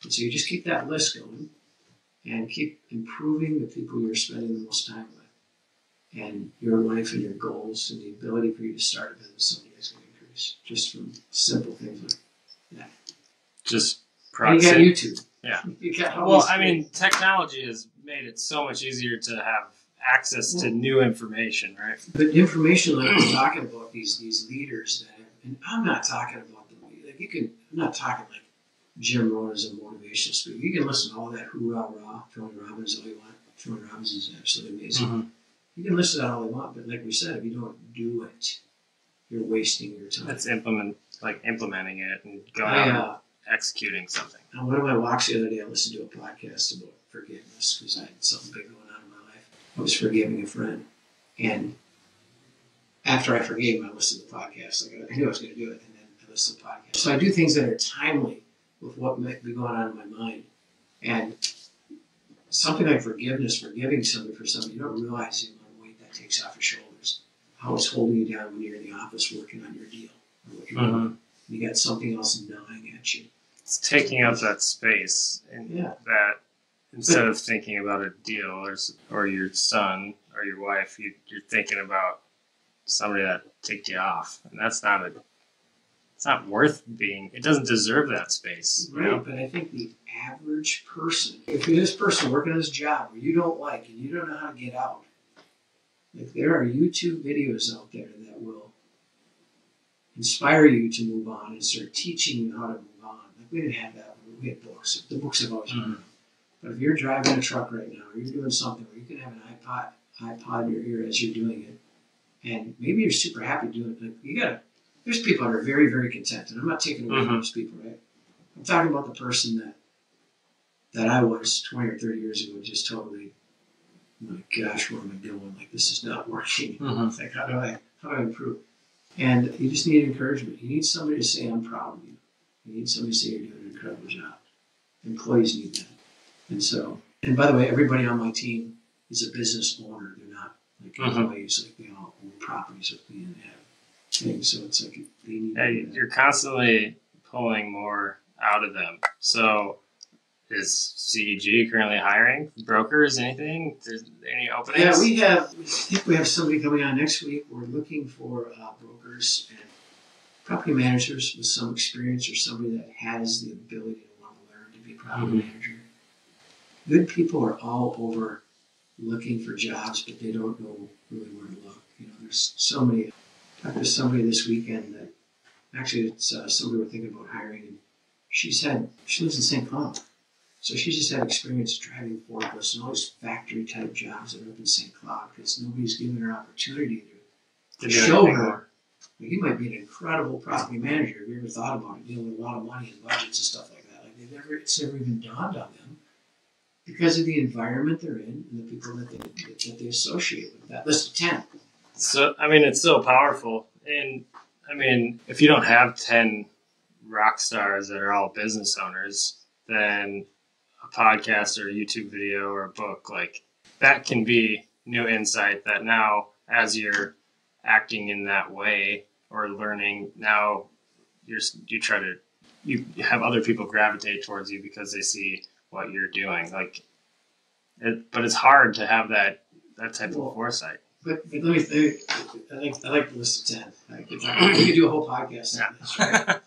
And so you just keep that list going and keep improving the people you're spending the most time with. And your life and your goals and the ability for you to start a business someday is going to increase just from simple things like that. Just and you got YouTube. Yeah. You got well, I mean, technology has made it so much easier to have access to new information, right? But information like we're talking about these leaders that, and I'm not talking about them like I'm not talking like Jim Rohn as a motivational speaker. You can listen to all that hoorah rah, Tony Robbins all you want. Tony Robbins is absolutely amazing. Mm-hmm. You can listen to that all you want, but like we said, if you don't do it, you're wasting your time. That's implementing it and going out and executing something. On one of my walks the other day, I listened to a podcast about forgiveness because I had something big going on in my life. I was forgiving a friend, and after I forgave him, I listened to the podcast. I knew I was going to do it, and then I listened to the podcast. So I do things that are timely with what might be going on in my mind, and something like forgiveness, forgiving somebody for something, you don't realize the amount of weight that takes off your shoulders. How it's holding you down when you're in the office working on your deal or what you're doing. You got something else gnawing at you. It's taking up that space, and that instead of thinking about a deal or your son or your wife, you're thinking about somebody that ticked you off, and that's not it's not worth being. It doesn't deserve that space, right? You know? But I think the average person, if you're this person working this job where you don't like and you don't know how to get out, like there are YouTube videos out there that will inspire you to move on and start teaching you how to move on. Like we didn't have that. We had books. The books have always been around. But if you're driving a truck right now, or you're doing something where you can have an iPod in your ear as you're doing it, and maybe you're super happy doing it. Like there's people that are very, very content, and I'm not taking away from those people, right? I'm talking about the person that I was 20 or 30 years ago, just totally, my gosh, what am I doing? Like this is not working. It's like how do I improve? And you just need encouragement. You need somebody to say, I'm proud of you. You need somebody to say you're doing an incredible job. Employees need that. And so, and by the way, everybody on my team is a business owner. They're not like employees. Like they all own properties with me and have things. So it's like they need you're constantly pulling more out of them. So is CEG currently hiring brokers? Anything? There's any openings? Yeah, I think we have somebody coming on next week. We're looking for brokers and property managers with some experience or somebody that has the ability to want to learn to be a property manager. Good people are all over looking for jobs, but they don't know really where to look. You know, there's so many. I talked to somebody this weekend that actually it's somebody we're thinking about hiring, and she lives in St. Cloud. So she just had experience driving forklifts and all these factory-type jobs that are up in St. Cloud because nobody's given her opportunity to show her. Well, you might be an incredible property manager. Have you ever thought about it, dealing with a lot of money and budgets and stuff like that? Like it's never even dawned on them because of the environment they're in and the people that they associate with. That list of 10. So, I mean, it's so powerful. And, I mean, if you don't have 10 rock stars that are all business owners, then a podcast or a YouTube video or a book, like that can be new insight that now as you're acting in that way or learning, now you have other people gravitate towards you because they see what you're doing. But it's hard to have that type of foresight. But let me think. I like the list of 10. We could do a whole podcast on this, right?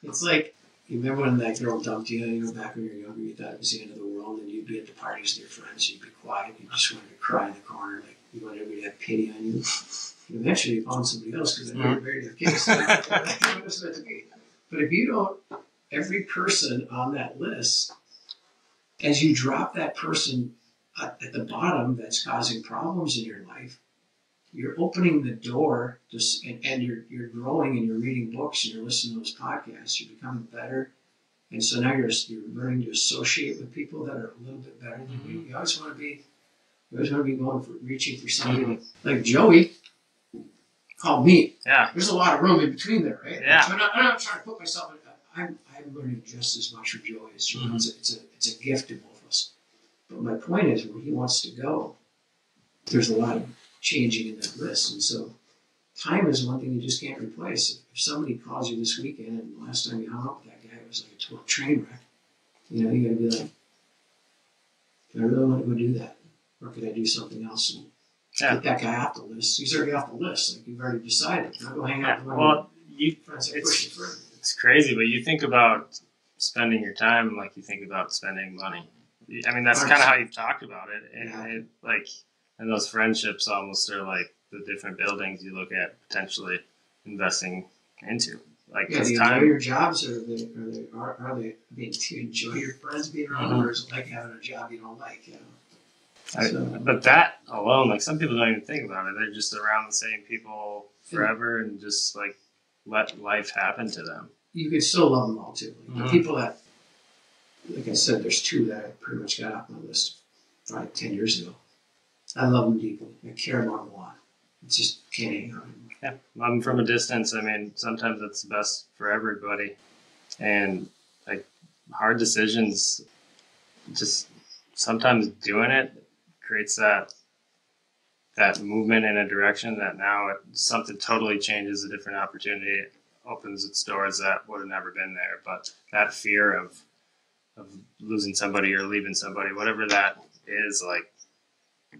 It's like, you remember when that girl dumped you, back when you were younger, you thought it was the end of the world, and you'd be at the parties with your friends, you'd be quiet, you just wanted to cry in the corner, like you wanted everybody to have pity on you. And eventually you found somebody else because they were married to the kids. But if you don't, every person on that list, as you drop that person at the bottom that's causing problems in your life, you're opening the door and you're growing and you're reading books and you're listening to those podcasts. You're becoming better. And so now you're learning to associate with people that are a little bit better than you. You always want to be reaching for somebody like Joey called me. Yeah. There's a lot of room in between there, right? Yeah. So I'm not trying to put myself in. I'm learning just as much from Joey as Joey. It's a gift to both of us. But my point is, where he wants to go, there's a lot of changing in that list. And so time is one thing you just can't replace. If somebody calls you this weekend and the last time you hung up with that guy was like a total train wreck, you know, you got to be like, do I really want to go do that? Or could I do something else and get that guy off the list? He's already off the list. Like, you've already decided. Now go hang out with one of your friends and push it through. It's crazy, but you think about spending your time like you think about spending money. I mean, that's kind of how you've talked about it. And and those friendships almost are like the different buildings you look at potentially investing into. Like, do you enjoy your jobs, or do you enjoy your friends being around, or is it like having a job you don't like? You know? But that alone, like, some people don't even think about it. They're just around the same people forever and just like let life happen to them. You could still love them all too. Like, the people that, like I said, there's two that I pretty much got off my list probably 10 years ago. I love them deeply. I care about them a lot. It's just can't hang on. Yeah, love them from a distance. I mean, sometimes that's the best for everybody. And like, hard decisions, just sometimes doing it creates that movement in a direction that now something totally changes, a different opportunity, opens its doors that would have never been there. But that fear of losing somebody or leaving somebody, whatever that is, like,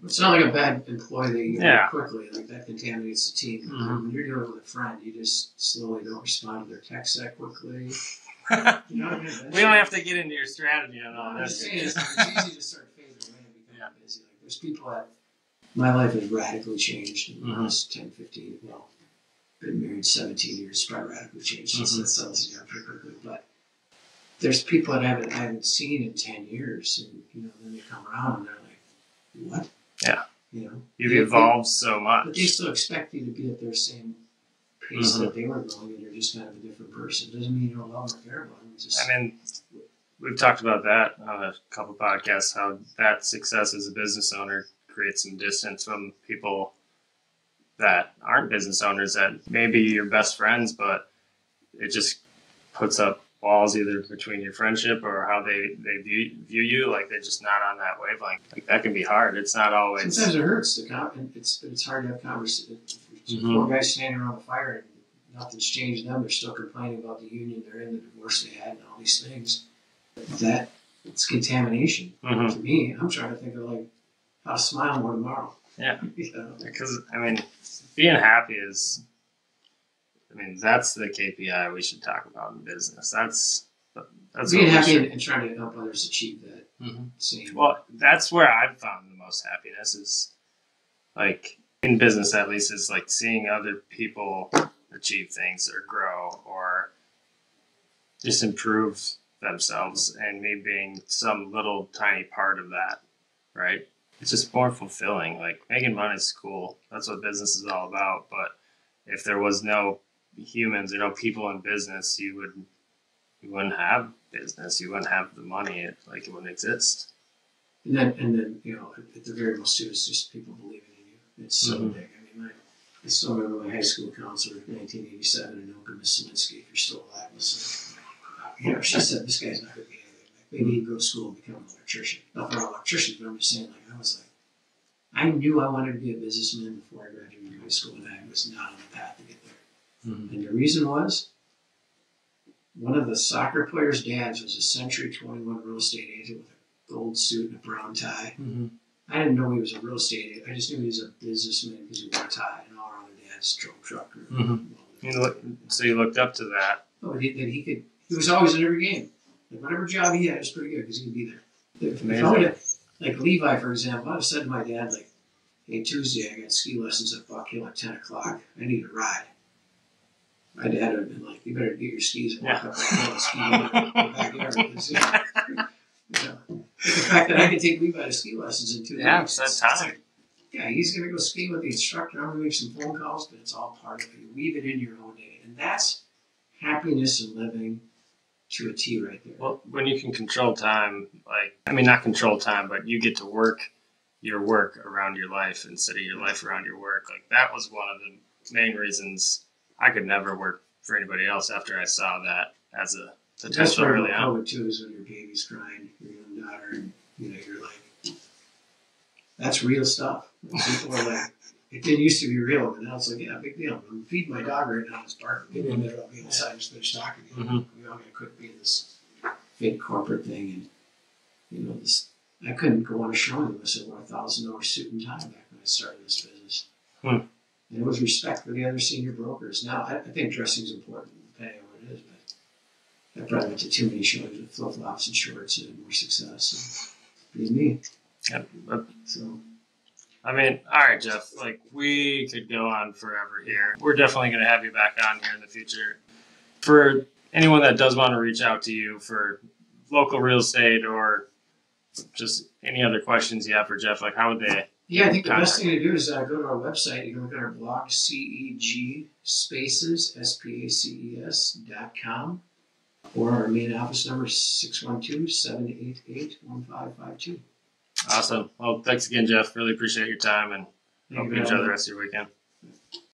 it's not like a bad employee that you get quickly, like that contaminates the team. When you're dealing with a friend, you just slowly don't respond to their texts that quickly. You know what I mean? We don't have to get into your strategy on all I'm this. just saying, it's easy to start fading away and becoming busy. Like, there's people that my life has radically changed in the last 10, 15, well, been married 17 years, it's probably radically changed since that settles down pretty quickly. But there's people that I haven't seen in 10 years, and you know, then they come around and they're like, what? Yeah. You know, you've evolved so much. But they still expect you to be at their same pace that they were going, and you're just kind of a different person. It doesn't mean you don't love them or care about them. I mean, we've talked about that on a couple podcasts, how that success as a business owner creates some distance from people that aren't business owners, that may be your best friends, but it just puts up walls either between your friendship or how they view you. Like, they're just not on that wavelength. Like, that can be hard. It's not always. Sometimes it hurts. It's hard to have conversations. Four guys standing around the fire and nothing's changed them. They're still complaining about the union they're in, the divorce they had, and all these things. It's contamination. To me, I'm trying to think of like how to smile more tomorrow. Yeah. You know? Because, I mean, being happy is, I mean, that's the KPI we should talk about in business. That's being happy and trying to help others achieve that. Same. Well, that's where I've found the most happiness, is like, in business at least, is like seeing other people achieve things or grow or just improve themselves, and me being some little tiny part of that, right? It's just more fulfilling. Like, making money is cool. That's what business is all about. But if there was no humans or no people in business, you wouldn't have business. You wouldn't have the money. It wouldn't exist. And then you know, at the very most, it's just people believing in you. It's so big. I mean, I still remember my high school counselor in 1987 in Oka, Miss Selinsky, if you're still alive, listen. You know, she said, this guy's not going to be anything. Like, maybe he'd go to school and become an electrician. Not that I'm an electrician, but I'm just saying, like, I knew I wanted to be a businessman before I graduated high school, and I was not on the path to get there. And the reason was, one of the soccer players' dads was a Century 21 real estate agent with a gold suit and a brown tie. I didn't know he was a real estate agent. I just knew he was a businessman because he wore a tie, and all our other dads drove truck. So you looked up to that. Oh, he was always in every game. Like, whatever job he had was pretty good because he could be there. If I would have, like Levi, for example, I would have said to my dad, like, hey, Tuesday I got ski lessons at Buck Hill at 10 o'clock. I need a ride. My dad would have been like, you better get your skis and walk up the hill and ski in the backyard. You know, the fact that I could take Levi to ski lessons in 2 weeks. Yeah, that's time. Yeah, he's going to go skiing with the instructor. I'm going to make some phone calls, but it's all part of it. You weave it into your own day. And that's happiness and living to a T right there. Well, when you can control time, like, I mean, not control time, but you get to work your work around your life instead of your life around your work. Like, that was one of the main reasons I could never work for anybody else after I saw that as a potential early on. That's too, is when your baby's crying, your young daughter, and you know, you're like, That's real stuff. People are like, it didn't used to be real, but now it's like, yeah, big deal. I'm feeding my dog right now. It's barking. Maybe I'm better off being inside instead of talking. We all got to quit being this fake corporate thing. And, this, I couldn't go on a show unless I wore $1,000 suit and tie back when I started this business. And it was respect for the other senior brokers. Now, I think dressing is important, depending on what it is, but I probably went to too many shows with flip-flops and shorts and had more success. So, being me. Yep. So. I mean, all right, Jeff, like we could go on forever here. We're definitely going to have you back on here in the future. For anyone that does want to reach out to you for local real estate or just any other questions you have for Jeff, like how would they? Yeah, I think the best thing to do is go to our website. You can look at our blog, CEG spaces.com, or our main office number, 612-788-1552. Awesome. Well, thanks again, Jeff. Really appreciate your time, and hope you enjoy the rest of your weekend.